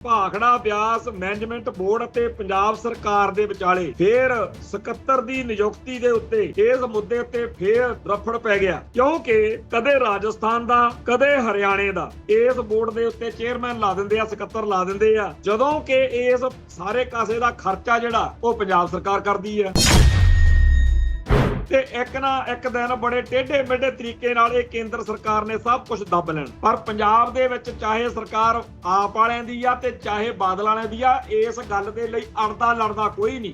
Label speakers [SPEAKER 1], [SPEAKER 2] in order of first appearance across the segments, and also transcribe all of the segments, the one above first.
[SPEAKER 1] Bhakra Beas management board ਅਤੇ ਪੰਜਾਬ ਸਰਕਾਰ ਦੇ ਵਿਚਾਲੇ ਫੇਰ ਸਕੱਤਰ ਦੀ ਨਿਯੁਕਤੀ ਦੇ ਉੱਤੇ ਇਸ ਮੁੱਦੇ ਉੱਤੇ ਫੇਰ ਰਫੜ ਪੈ ਗਿਆ, ਕਿਉਂਕਿ ਕਦੇ ਰਾਜਸਥਾਨ ਦਾ ਕਦੇ ਹਰਿਆਣੇ ਦਾ ਇਸ ਬੋਰਡ ਦੇ ਉੱਤੇ ਚੇਅਰਮੈਨ ਲਾ ਦਿੰਦੇ ਆ, ਸਕੱਤਰ ਲਾ ਦਿੰਦੇ ਆ, ਜਦੋਂ ਕਿ ਇਸ ਸਾਰੇ ਕਾਸੇ ਦਾ ਖਰਚਾ ਜਿਹੜਾ ਉਹ ਪੰਜਾਬ ਸਰਕਾਰ ਕਰਦੀ ਆ। ਤੇ ਇੱਕ ਨਾ ਇੱਕ ਦਿਨ ਬੜੇ ਟੇਢੇ ਮੇਢੇ ਤਰੀਕੇ ਨਾਲ ਇਹ ਕੇਂਦਰ ਸਰਕਾਰ ਨੇ ਸਭ ਕੁਝ ਦੱਬ ਲੈਣ, ਪਰ ਪੰਜਾਬ ਦੇ ਵਿੱਚ ਚਾਹੇ ਸਰਕਾਰ ਆਪ ਵਾਲਿਆਂ ਦੀ ਆ ਤੇ ਚਾਹੇ ਬਾਦਲ ਵਾਲਿਆਂ ਦੀ ਆ, ਇਸ ਗੱਲ ਦੇ ਲਈ ਅੜਦਾ ਲੜਦਾ ਕੋਈ ਨਹੀਂ।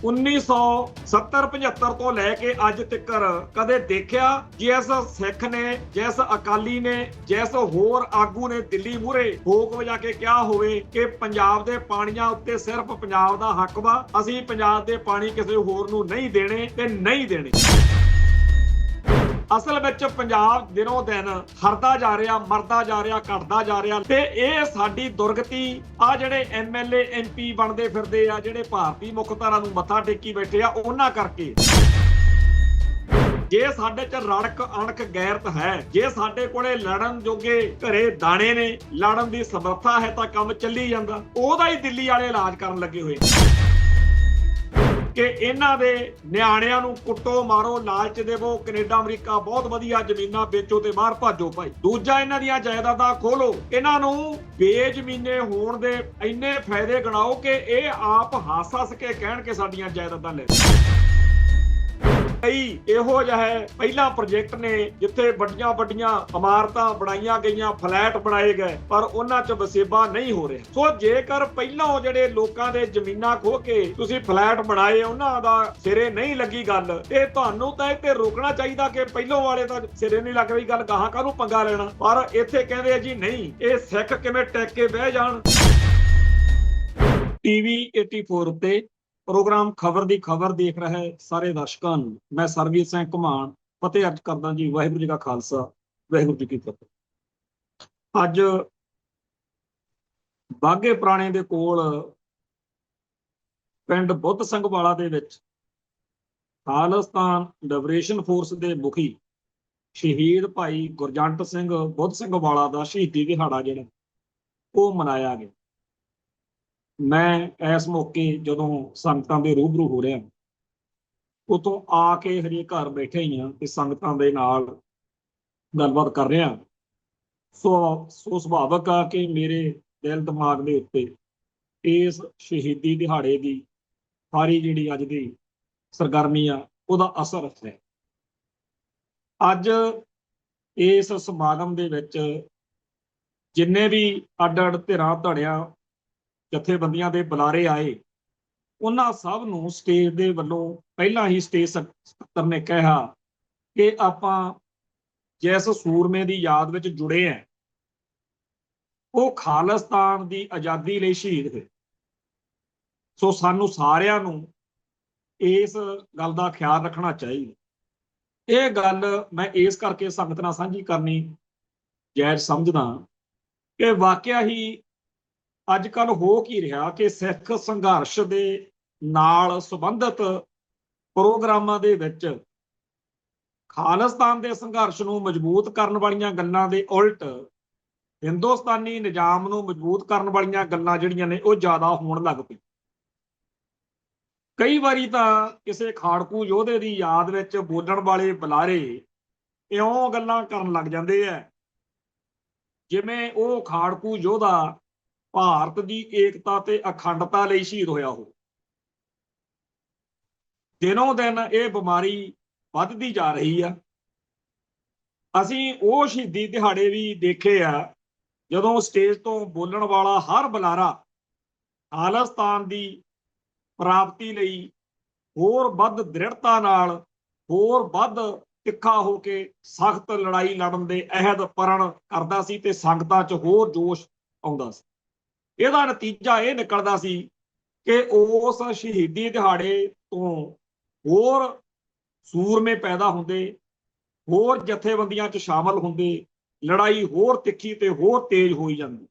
[SPEAKER 1] 1970-75 ਤੋਂ ਲੈ ਕੇ ਅੱਜ ਤੱਕ ਕਦੇ ਦੇਖਿਆ ਜਿਸ ਸਿੱਖ ਨੇ, ਜਿਸ ਅਕਾਲੀ ਨੇ, ਜਿਸ ਹੋਰ ਆਗੂ ਨੇ ਦਿੱਲੀ ਮੂਹਰੇ ਭੋਗ ਵਜਾ ਕੇ ਕਿਹਾ ਹੋਵੇ ਕਿ ਪੰਜਾਬ ਦੇ ਪਾਣੀਆਂ ਉੱਤੇ ਸਿਰਫ ਪੰਜਾਬ ਦਾ ਹੱਕ ਵਾ, ਅਸੀਂ ਪੰਜਾਬ ਦੇ ਪਾਣੀ ਕਿਸੇ ਹੋਰ ਨੂੰ ਨਹੀਂ ਦੇਣੇ ਤੇ ਨਹੀਂ ਦੇਣੇ। ਅਸਲ ਵਿੱਚ ਪੰਜਾਬ ਦਿਨੋਂ ਦਿਨ ਹਰਦਾ ਜਾ ਰਿਹਾ, ਮਰਦਾ ਜਾ ਰਿਹਾ, ਘਟਦਾ ਜਾ ਰਿਹਾ, ਤੇ ਇਹ ਸਾਡੀ ਦੁਰਗਤੀ ਆ ਜਿਹੜੇ ਐਮਐਲਏ ਐਮਪੀ ਬਣਦੇ ਫਿਰਦੇ ਆ, ਜਿਹੜੇ ਭਾਰਤੀ ਮੁੱਖ ਧਾਰਾ ਨੂੰ ਮੱਥਾ ਟੇਕੀ ਬੈਠੇ ਆ, ਉਹਨਾਂ ਕਰਕੇ। ਜੇ ਸਾਡੇ ਚ ਰੜਕ ਅਣਖ ਗੈਰਤ ਹੈ, ਜੇ ਸਾਡੇ ਕੋਲੇ ਲੜਨ ਜੋਗੇ ਘਰੇ ਦਾਣੇ ਨੇ, ਲੜਨ ਦੀ ਸਮਰੱਥਾ ਹੈ, ਤਾਂ ਕੰਮ ਚੱਲੀ ਜਾਂਦਾ। ਉਹਦਾ ਹੀ ਦਿੱਲੀ ਵਾਲੇ ਇਲਾਜ ਕਰਨ ਲੱਗੇ ਹੋਏ ਕਿ ਇਹਨਾਂ ਦੇ ਨਿਆਣਿਆਂ ਨੂੰ ਕੁੱਟੋ ਮਾਰੋ, ਲਾਲਚ ਦੇਵੋ, ਕੈਨੇਡਾ ਅਮਰੀਕਾ ਬਹੁਤ ਵਧੀਆ ਜ਼ਮੀਨਾਂ ਵੇਚੋ ਤੇ ਬਾਹਰ ਭਾਜੋ ਭਾਈ। ਦੂਜਾ ਇਹਨਾਂ ਦੀਆਂ ਜਾਇਦਾਦਾਂ ਖੋਲੋ, ਇਹਨਾਂ ਨੂੰ ਬੇਜ਼ਮੀਨੇ ਹੋਣ ਦੇ ਇੰਨੇ ਫਾਇਦੇ ਗਣਾਓ ਕਿ ਇਹ ਆਪ ਹੱਸ ਕੇ ਕਹਿਣ ਕਿ ਸਾਡੀਆਂ ਜਾਇਦਾਦਾਂ ਲੈ। ਕਈ ਇਹੋ ਜਿਹੇ ਪਹਿਲਾ ਪ੍ਰੋਜੈਕਟ ਨੇ ਜਿੱਥੇ ਵੱਡੀਆਂ ਵੱਡੀਆਂ ਇਮਾਰਤਾਂ ਬਣਾਈਆਂ ਗਈਆਂ, ਫਲੈਟ ਬਣਾਏ ਗਏ, ਪਰ ਉਹਨਾਂ 'ਚ ਵਸੇਬਾ ਨਹੀਂ ਹੋ ਰਿਹਾ। ਸੋ ਜੇਕਰ ਪਹਿਲਾਂ ਜਿਹੜੇ ਲੋਕਾਂ ਦੇ ਜ਼ਮੀਨਾਂ ਖੋਹ ਕੇ ਤੁਸੀਂ ਫਲੈਟ ਬਣਾਏ, ਉਹਨਾਂ ਦਾ ਸਿਰੇ ਨਹੀਂ ਲੱਗੀ ਗੱਲ, ਤੇ ਤੁਹਾਨੂੰ ਤਾਂ ਇੱਥੇ ਰੋਕਣਾ ਚਾਹੀਦਾ ਕਿ ਪਹਿਲੋਂ ਵਾਲੇ ਤਾਂ ਸਿਰੇ ਨਹੀਂ ਲੱਗ ਰਹੀ ਗੱਲ, ਗਾਹਾਂ ਕਾਹਨੂੰ ਪੰਗਾ ਲੈਣਾ। ਪਰ ਇੱਥੇ ਕਹਿੰਦੇ ਆ ਜੀ ਨਹੀਂ, ਇਹ ਸਿੱਖ ਕਿਵੇਂ ਟੈਕ ਕੇ ਬਹਿ ਜਾਣ। ਟੀਵੀ 84 ਉੱਤੇ ਪ੍ਰੋਗਰਾਮ ਖਬਰ ਦੀ ਖਬਰ ਦੇਖ ਰਹੇ ਸਾਰੇ ਦਰਸ਼ਕਾਂ ਨੂੰ ਮੈਂ ਸਰਬਜੀਤ ਸਿੰਘ ਘੁਮਾਣ ਫਤਿਹ ਅਰਜ਼ ਕਰਦਾ ਜੀ। ਵਾਹਿਗੁਰੂ ਜੀ ਕਾ ਖਾਲਸਾ, ਵਾਹਿਗੁਰੂ ਜੀ ਕੀ ਫਤਿਹ। ਅੱਜ ਬਾਘੇ ਪੁਰਾਣੇ ਦੇ ਕੋਲ ਪਿੰਡ ਬੁੱਧ ਸਿੰਘ ਵਾਲਾ ਦੇ ਵਿੱਚ ਖਾਲਿਸਤਾਨ ਲਿਬਰੇਸ਼ਨ ਫੋਰਸ ਦੇ ਮੁਖੀ ਸ਼ਹੀਦ ਭਾਈ ਗੁਰਜੰਟ ਸਿੰਘ ਬੁੱਧ ਸਿੰਘ ਵਾਲਾ ਦਾ ਸ਼ਹੀਦੀ ਦਿਹਾੜਾ ਜਿਹੜਾ ਉਹ ਮਨਾਇਆ ਗਿਆ। ਮੈਂ ਇਸ ਮੌਕੇ ਜਦੋਂ ਸੰਗਤਾਂ ਦੇ ਰੂਬਰੂ ਹੋ ਰਿਹਾ, ਉਤੋਂ ਆ ਕੇ ਹਜੇ ਘਰ ਬੈਠੇ ਹੀ ਆ ਤੇ ਸੰਗਤਾਂ ਦੇ ਨਾਲ ਗੱਲਬਾਤ ਕਰ ਰਿਹਾ। ਸੋ ਸੁਭਾਵਕ ਆ ਕਿ ਮੇਰੇ ਦਿਲ ਦਿਮਾਗ ਦੇ ਉੱਤੇ ਇਸ ਸ਼ਹੀਦੀ ਦਿਹਾੜੇ ਦੀ ਸਾਰੀ ਜਿਹੜੀ ਅੱਜ ਦੀ ਸਰਗਰਮੀ ਆ ਉਹਦਾ ਅਸਰ ਹੈ। ਅੱਜ ਇਸ ਸਮਾਗਮ ਦੇ ਵਿੱਚ ਜਿੰਨੇ ਵੀ ਅੱਡ ਅੱਡ ਧਿਰਾਂ ਧੜਿਆਂ ਜਥੇਬੰਦੀਆਂ ਦੇ ਬੁਲਾਰੇ ਆਏ, ਉਹਨਾਂ ਸਭ ਨੂੰ ਸਟੇਜ ਦੇ ਵੱਲੋਂ ਪਹਿਲਾਂ ਹੀ ਸਟੇਜ ਸਕੱਤਰ ਨੇ ਕਿਹਾ ਕਿ ਆਪਾਂ ਜਿਸ ਸੂਰਮੇ ਦੀ ਯਾਦ ਵਿੱਚ ਜੁੜੇ ਆ, ਉਹ ਖਾਲਿਸਤਾਨ ਦੀ ਆਜ਼ਾਦੀ ਲਈ ਸ਼ਹੀਦ ਹੋਏ। ਸੋ ਸਾਨੂੰ ਸਾਰਿਆਂ ਨੂੰ ਇਸ ਗੱਲ ਦਾ ਖਿਆਲ ਰੱਖਣਾ ਚਾਹੀਦਾ। ਇਹ ਗੱਲ ਮੈਂ ਇਸ ਕਰਕੇ ਸੰਗਤ ਨਾਲ ਸਾਂਝੀ ਕਰਨੀ ਜਾਇਜ਼ ਸਮਝਦਾ ਕਿ ਵਾਕਿਆ ਹੀ ਅੱਜ ਕੱਲ੍ਹ ਹੋ ਕੀ ਰਿਹਾ ਕਿ ਸਿੱਖ ਸੰਘਰਸ਼ ਦੇ ਨਾਲ ਸੰਬੰਧਿਤ ਪ੍ਰੋਗਰਾਮਾਂ ਦੇ ਵਿੱਚ ਖਾਲਿਸਤਾਨ ਦੇ ਸੰਘਰਸ਼ ਨੂੰ ਮਜ਼ਬੂਤ ਕਰਨ ਵਾਲੀਆਂ ਗੱਲਾਂ ਦੇ ਉਲਟ ਹਿੰਦੁਸਤਾਨੀ ਨਿਜ਼ਾਮ ਨੂੰ ਮਜ਼ਬੂਤ ਕਰਨ ਵਾਲੀਆਂ ਗੱਲਾਂ ਜਿਹੜੀਆਂ ਨੇ ਉਹ ਜ਼ਿਆਦਾ ਹੋਣ ਲੱਗ ਪਈ। ਕਈ ਵਾਰੀ ਤਾਂ ਕਿਸੇ ਖਾੜਕੂ ਯੋਧੇ ਦੀ ਯਾਦ ਵਿੱਚ ਬੋਲਣ ਵਾਲੇ ਬੁਲਾਰੇ ਇਉਂ ਗੱਲਾਂ ਕਰਨ ਲੱਗ ਜਾਂਦੇ ਆ ਜਿਵੇਂ ਉਹ ਖਾੜਕੂ ਯੋਧਾ ਭਾਰਤ ਦੀ ਏਕਤਾ ਤੇ ਅਖੰਡਤਾ ਲਈ ਸ਼ਹੀਦ ਹੋਇਆ ਹੋ। ਦਿਨੋਂ ਦਿਨ ਇਹ ਬਿਮਾਰੀ ਵੱਧਦੀ ਜਾ ਰਹੀ ਆ। ਅਸੀਂ ਉਹ ਸ਼ਹੀਦੀ ਦਿਹਾੜੇ ਵੀ ਦੇਖੇ ਆ ਜਦੋਂ ਸਟੇਜ ਤੋਂ ਬੋਲਣ ਵਾਲਾ ਹਰ ਬੁਲਾਰਾ ਖਾਲਿਸਤਾਨ ਦੀ ਪ੍ਰਾਪਤੀ ਲਈ ਹੋਰ ਵੱਧ ਦ੍ਰਿੜਤਾ ਨਾਲ, ਹੋਰ ਵੱਧ ਤਿੱਖਾ ਹੋ ਕੇ ਸਖਤ ਲੜਾਈ ਲੜਨ ਦੇ ਅਹਿਦ ਪ੍ਰਣ ਕਰਦਾ ਸੀ ਤੇ ਸੰਗਤਾਂ 'ਚ ਹੋਰ ਜੋਸ਼ ਆਉਂਦਾ ਸੀ। ਇਹਦਾ ਨਤੀਜਾ ਇਹ ਨਿਕਲਦਾ ਸੀ ਕਿ ਉਸ ਸ਼ਹੀਦੀ ਦਿਹਾੜੇ ਤੋਂ ਹੋਰ ਸੂਰਮੇ ਪੈਦਾ ਹੁੰਦੇ, ਹੋਰ ਜਥੇਬੰਦੀਆਂ 'ਚ ਸ਼ਾਮਲ ਹੁੰਦੇ, ਲੜਾਈ ਹੋਰ ਤਿੱਖੀ ਤੇ ਹੋਰ ਤੇਜ਼ ਹੋਈ ਜਾਂਦੀ।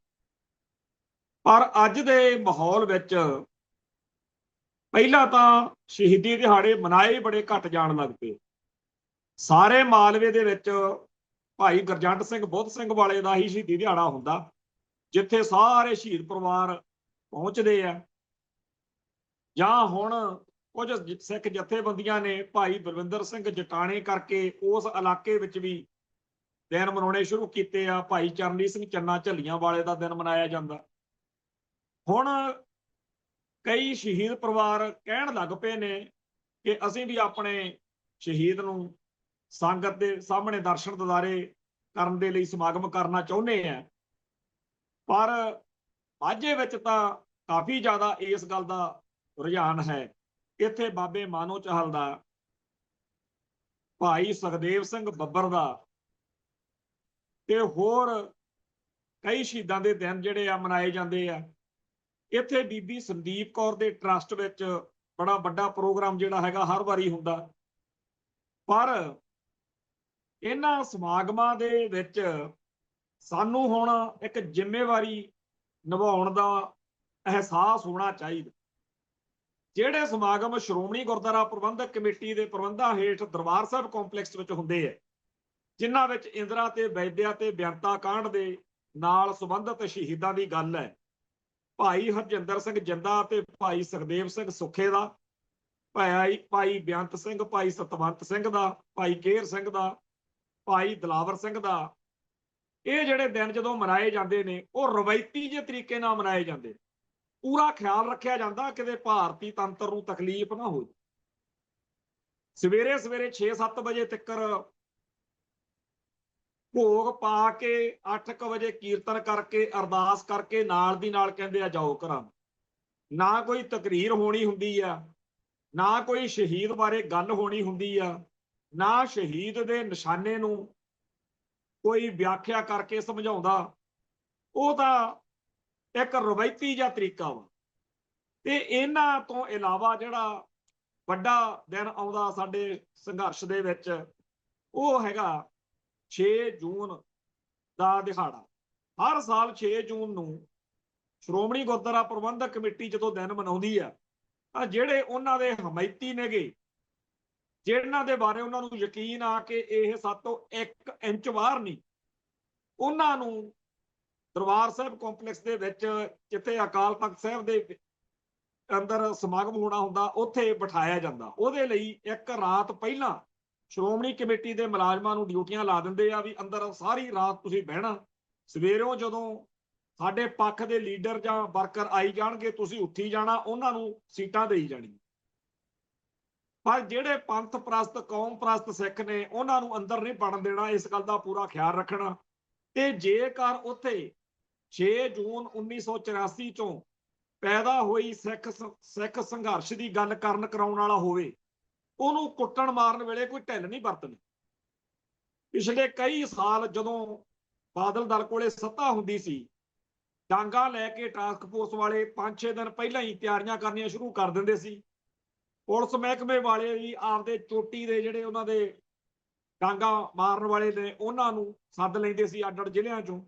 [SPEAKER 1] ਪਰ ਅੱਜ ਦੇ ਮਾਹੌਲ ਵਿੱਚ ਪਹਿਲਾਂ ਤਾਂ ਸ਼ਹੀਦੀ ਦਿਹਾੜੇ ਮਨਾਏ ਬੜੇ ਘੱਟ ਜਾਣ ਲੱਗ ਪਏ। ਸਾਰੇ ਮਾਲਵੇ ਦੇ ਵਿੱਚ ਭਾਈ ਗੁਰਜੰਟ ਸਿੰਘ ਬੁੱਧ ਸਿੰਘ ਵਾਲੇ ਦਾ ਹੀ ਸ਼ਹੀਦੀ ਦਿਹਾੜਾ ਹੁੰਦਾ, ਜਿੱਥੇ ਸਾਰੇ ਸ਼ਹੀਦ ਪਰਿਵਾਰ ਪਹੁੰਚਦੇ ਆ, ਜਾਂ ਹੁਣ ਕੁਝ ਸਿੱਖ ਜਥੇਬੰਦੀਆਂ ਨੇ ਭਾਈ ਬਲਵਿੰਦਰ ਸਿੰਘ ਜਟਾਣੇ ਕਰਕੇ ਉਸ ਇਲਾਕੇ ਵਿੱਚ ਵੀ ਦਿਨ ਮਨਾਉਣੇ ਸ਼ੁਰੂ ਕੀਤੇ ਆ। ਭਾਈ ਚਰਨਜੀਤ ਸਿੰਘ ਚੰਨਾ ਝੱਲੀਆਂ ਵਾਲੇ ਦਾ ਦਿਨ ਮਨਾਇਆ ਜਾਂਦਾ। ਹੁਣ ਕਈ ਸ਼ਹੀਦ ਪਰਿਵਾਰ ਕਹਿਣ ਲੱਗ ਪਏ ਨੇ ਕਿ ਅਸੀਂ ਵੀ ਆਪਣੇ ਸ਼ਹੀਦ ਨੂੰ ਸੰਗਤ ਦੇ ਸਾਹਮਣੇ ਦਰਸ਼ਨ ਦਿਦਾਰੇ ਕਰਨ ਦੇ ਲਈ ਸਮਾਗਮ ਕਰਨਾ ਚਾਹੁੰਦੇ ਆ। ਪਰ ਮਾਝੇ ਵਿੱਚ ਤਾਂ ਕਾਫੀ ਜ਼ਿਆਦਾ ਇਸ ਗੱਲ ਦਾ ਰੁਝਾਨ ਹੈ। ਇੱਥੇ ਬਾਬੇ ਮਾਨੋ ਚਾਹਲ ਦਾ, ਭਾਈ ਸੁਖਦੇਵ ਸਿੰਘ ਬੱਬਰ ਦਾ ਤੇ ਹੋਰ ਕਈ ਸ਼ਹੀਦਾਂ ਦੇ ਦਿਨ ਜਿਹੜੇ ਆ ਮਨਾਏ ਜਾਂਦੇ ਆ। ਇੱਥੇ ਬੀਬੀ ਸੰਦੀਪ ਕੌਰ ਦੇ ਟਰਸਟ ਵਿੱਚ ਬੜਾ ਵੱਡਾ ਪ੍ਰੋਗਰਾਮ ਜਿਹੜਾ ਹੈਗਾ ਹਰ ਵਾਰੀ ਹੁੰਦਾ। ਪਰ ਇਹਨਾਂ ਸਮਾਗਮਾਂ ਦੇ ਵਿੱਚ ਸਾਨੂੰ ਹੁਣ ਇੱਕ ਜ਼ਿੰਮੇਵਾਰੀ ਨਿਭਾਉਣ ਦਾ ਅਹਿਸਾਸ ਹੋਣਾ ਚਾਹੀਦਾ। ਜਿਹੜੇ ਸਮਾਗਮ ਸ਼੍ਰੋਮਣੀ ਗੁਰਦੁਆਰਾ ਪ੍ਰਬੰਧਕ ਕਮੇਟੀ ਦੇ ਪ੍ਰਬੰਧਾਂ ਹੇਠ ਦਰਬਾਰ ਸਾਹਿਬ ਕੰਪਲੈਕਸ ਵਿੱਚ ਹੁੰਦੇ ਆ, ਜਿਨ੍ਹਾਂ ਵਿੱਚ ਇੰਦਰਾ ਤੇ ਵੈਦਿਆ ਤੇ ਬੇਅੰਤਾ ਕਾਂਡ ਦੇ ਨਾਲ ਸੰਬੰਧਿਤ ਸ਼ਹੀਦਾਂ ਦੀ ਗੱਲ ਹੈ, ਭਾਈ ਹਰਜਿੰਦਰ ਸਿੰਘ ਜਿੰਦਾ ਤੇ ਭਾਈ ਸੁਖਦੇਵ ਸਿੰਘ ਸੁੱਖੇ ਦਾ, ਭਾਈ ਬੇਅੰਤ ਸਿੰਘ, ਭਾਈ ਸਤਵੰਤ ਸਿੰਘ ਦਾ, ਭਾਈ ਕੇਰ ਸਿੰਘ ਦਾ, ਭਾਈ ਦਲਾਵਰ ਸਿੰਘ ਦਾ, ਇਹ ਜਿਹੜੇ ਦਿਨ ਜਦੋਂ ਮਨਾਏ ਜਾਂਦੇ ਨੇ ਉਹ ਰਵਾਇਤੀ ਜਿਹੇ ਤਰੀਕੇ ਨਾਲ ਮਨਾਏ ਜਾਂਦੇ। ਪੂਰਾ ਖਿਆਲ ਰੱਖਿਆ ਜਾਂਦਾ ਕਿਤੇ ਭਾਰਤੀ ਤੰਤਰ ਨੂੰ ਤਕਲੀਫ ਨਾ ਹੋਵੇ। ਸਵੇਰੇ ਸਵੇਰੇ 6-7 ਵਜੇ ਤੱਕ ਭੋਗ ਪਾ ਕੇ 8 ਵਜੇ ਕੀਰਤਨ ਕਰਕੇ ਅਰਦਾਸ ਕਰਕੇ ਨਾਲ ਦੀ ਨਾਲ ਕਹਿੰਦੇ ਆ ਜਾਓ ਘਰਾਂ। ਨਾ ਕੋਈ ਤਕਰੀਰ ਹੋਣੀ ਹੁੰਦੀ ਆ, ਨਾ ਕੋਈ ਸ਼ਹੀਦ ਬਾਰੇ ਗੱਲ ਹੋਣੀ ਹੁੰਦੀ ਆ, ਨਾ ਸ਼ਹੀਦ ਦੇ ਨਿਸ਼ਾਨੇ ਨੂੰ ਕੋਈ ਵਿਆਖਿਆ ਕਰਕੇ ਸਮਝਾਉਂਦਾ। ਉਹ ਤਾਂ ਇੱਕ ਰਵਾਇਤੀ ਜਿਹਾ ਤਰੀਕਾ ਵਾ। ਤੇ ਇਹਨਾਂ ਤੋਂ ਇਲਾਵਾ ਜਿਹੜਾ ਵੱਡਾ ਦਿਨ ਆਉਂਦਾ ਸਾਡੇ ਸੰਘਰਸ਼ ਦੇ ਵਿੱਚ, ਉਹ ਹੈਗਾ 6 ਜੂਨ ਦਾ ਦਿਹਾੜਾ। ਹਰ ਸਾਲ 6 ਜੂਨ ਨੂੰ ਸ਼੍ਰੋਮਣੀ ਗੁਰਦੁਆਰਾ ਪ੍ਰਬੰਧਕ ਕਮੇਟੀ ਜਦੋਂ ਦਿਨ ਮਨਾਉਂਦੀ ਆ, ਤਾਂ ਜਿਹੜੇ ਉਹਨਾਂ ਦੇ ਹਮਾਇਤੀ ਨੇਗੇ, ਜਿਹਨਾਂ ਦੇ ਬਾਰੇ ਉਹਨਾਂ ਨੂੰ ਯਕੀਨ ਆ ਕਿ ਇਹ ਸਾਤੋਂ 1 ਇੰਚ ਬਾਹਰ ਨਹੀਂ, ਉਹਨਾਂ ਨੂੰ ਦਰਬਾਰ ਸਾਹਿਬ ਕੰਪਲੈਕਸ ਦੇ ਵਿੱਚ ਜਿੱਥੇ ਅਕਾਲ ਤਖਤ ਸਾਹਿਬ ਦੇ ਅੰਦਰ ਸਮਾਗਮ ਹੋਣਾ ਹੁੰਦਾ, ਉੱਥੇ ਬਿਠਾਇਆ ਜਾਂਦਾ। ਉਹਦੇ ਲਈ ਇੱਕ ਰਾਤ ਪਹਿਲਾਂ ਸ਼੍ਰੋਮਣੀ ਕਮੇਟੀ ਦੇ ਮੁਲਾਜ਼ਮਾਂ ਨੂੰ ਡਿਊਟੀਆਂ ਲਾ ਦਿੰਦੇ ਆ ਵੀ ਅੰਦਰ ਸਾਰੀ ਰਾਤ ਤੁਸੀਂ ਬਹਿਣਾ। ਸਵੇਰੋਂ ਜਦੋਂ ਸਾਡੇ ਪੱਖ ਦੇ ਲੀਡਰ ਜਾਂ ਵਰਕਰ ਆਈ ਜਾਣਗੇ, ਤੁਸੀਂ ਉੱਠੀ ਜਾਣਾ, ਉਹਨਾਂ ਨੂੰ ਸੀਟਾਂ ਦੇਈ ਜਾਣੀ। ਪਰ ਜਿਹੜੇ ਪੰਥ ਪ੍ਰਸਤ ਕੌਮ ਪ੍ਰਸਤ ਸਿੱਖ ਨੇ, ਉਹਨਾਂ ਨੂੰ ਅੰਦਰ ਨਹੀਂ ਵੜਨ ਦੇਣਾ। ਇਸ ਗੱਲ ਦਾ ਪੂਰਾ ਖਿਆਲ ਰੱਖਣਾ। ਤੇ ਜੇਕਰ ਉੱਥੇ 6 ਜੂਨ 1984 ਚੋਂ ਪੈਦਾ ਹੋਈ ਸਿੱਖ ਸੰਘਰਸ਼ ਦੀ ਗੱਲ ਕਰਾਉਣ ਵਾਲਾ ਹੋਵੇ, ਉਹਨੂੰ ਕੁੱਟਣ ਮਾਰਨ ਵੇਲੇ ਕੋਈ ਢਿੱਲ ਨਹੀਂ ਵਰਤਣੀ। ਪਿਛਲੇ ਕਈ ਸਾਲ ਜਦੋਂ ਬਾਦਲ ਦਲ ਕੋਲੇ ਸੱਤਾ ਹੁੰਦੀ ਸੀ, ਡਾਂਗਾ ਲੈ ਕੇ ਟਾਸਕ ਫੋਰਸ ਵਾਲੇ 5-6 ਦਿਨ ਪਹਿਲਾਂ ਹੀ ਤਿਆਰੀਆਂ ਕਰਨੀਆਂ ਸ਼ੁਰੂ ਕਰ ਦਿੰਦੇ ਸੀ। ਪੁਲਿਸ ਮਹਿਕਮੇ ਵਾਲੇ ਵੀ ਆਪਦੇ ਚੋਟੀ ਦੇ ਜਿਹੜੇ ਉਹਨਾਂ ਦੇ ਡਾਂਗਾ ਮਾਰਨ ਵਾਲੇ ਨੇ, ਉਹਨਾਂ ਨੂੰ ਸੱਦ ਲੈਂਦੇ ਸੀ ਅੱਡ-ਅੱਡ ਜ਼ਿਲ੍ਹਿਆਂ ਚੋਂ।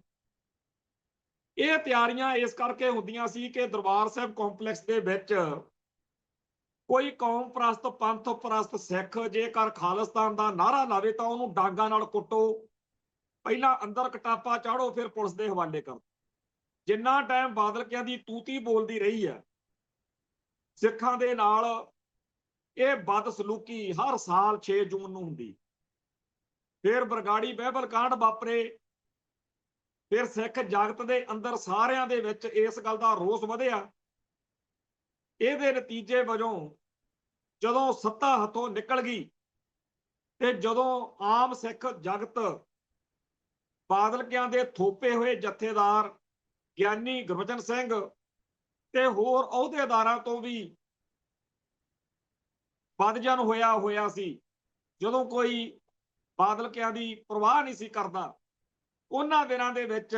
[SPEAKER 1] ਇਹ ਤਿਆਰੀਆਂ ਇਸ ਕਰਕੇ ਹੁੰਦੀਆਂ ਸੀ ਕਿ ਦਰਬਾਰ ਸਾਹਿਬ ਕੰਪਲੈਕਸ ਦੇ ਵਿੱਚ ਕੋਈ ਕੌਮ ਪ੍ਰਸਤ ਪੰਥ ਪ੍ਰਸਤ ਸਿੱਖ ਜੇਕਰ ਖਾਲਿਸਤਾਨ ਦਾ ਨਾਅਰਾ ਲਾਵੇ ਤਾਂ ਉਹਨੂੰ ਡਾਂਗਾ ਨਾਲ ਕੁੱਟੋ, ਪਹਿਲਾਂ ਅੰਦਰ ਕਟਾਪਾ ਚਾੜੋ, ਫਿਰ ਪੁਲਿਸ ਦੇ ਹਵਾਲੇ ਕਰੋ। ਜਿੰਨਾ ਟਾਈਮ ਬਾਦਲਕਿਆਂ ਦੀ ਤੂਤੀ ਬੋਲਦੀ ਰਹੀ ਹੈ, ਸਿੱਖਾਂ ਦੇ ਨਾਲ ਇਹ ਬਦਸਲੂਕੀ ਹਰ ਸਾਲ 6 ਜੂਨ ਨੂੰ ਹੁੰਦੀ। ਫਿਰ ਬਰਗਾੜੀ ਬਹਿਬਲ ਕਾਂਡ ਵਾਪਰੇ, ਫਿਰ ਸਿੱਖ ਜਗਤ ਦੇ ਅੰਦਰ ਸਾਰਿਆਂ ਦੇ ਵਿੱਚ ਇਸ ਗੱਲ ਦਾ ਰੋਸ ਵਧਿਆ। ਇਹਦੇ ਨਤੀਜੇ ਵਜੋਂ ਜਦੋਂ ਸੱਤਾ ਹੱਥੋਂ ਨਿਕਲ ਗਈ ਤੇ ਜਦੋਂ ਆਮ ਸਿੱਖ ਜਗਤ ਬਾਦਲਕਿਆਂ ਦੇ ਥੋਪੇ ਹੋਏ ਜਥੇਦਾਰ ਗਿਆਨੀ ਗੁਰਬਚਨ ਸਿੰਘ ਤੇ ਹੋਰ ਅਹੁਦੇਦਾਰਾਂ ਤੋਂ ਵੀ ਬਦਜਨ ਹੋਇਆ ਸੀ, ਜਦੋਂ ਕੋਈ ਬਾਦਲਕਿਆਂ ਦੀ ਪਰਵਾਹ ਨਹੀਂ ਸੀ ਕਰਦਾ, ਉਹਨਾਂ ਦਿਨਾਂ ਦੇ ਵਿੱਚ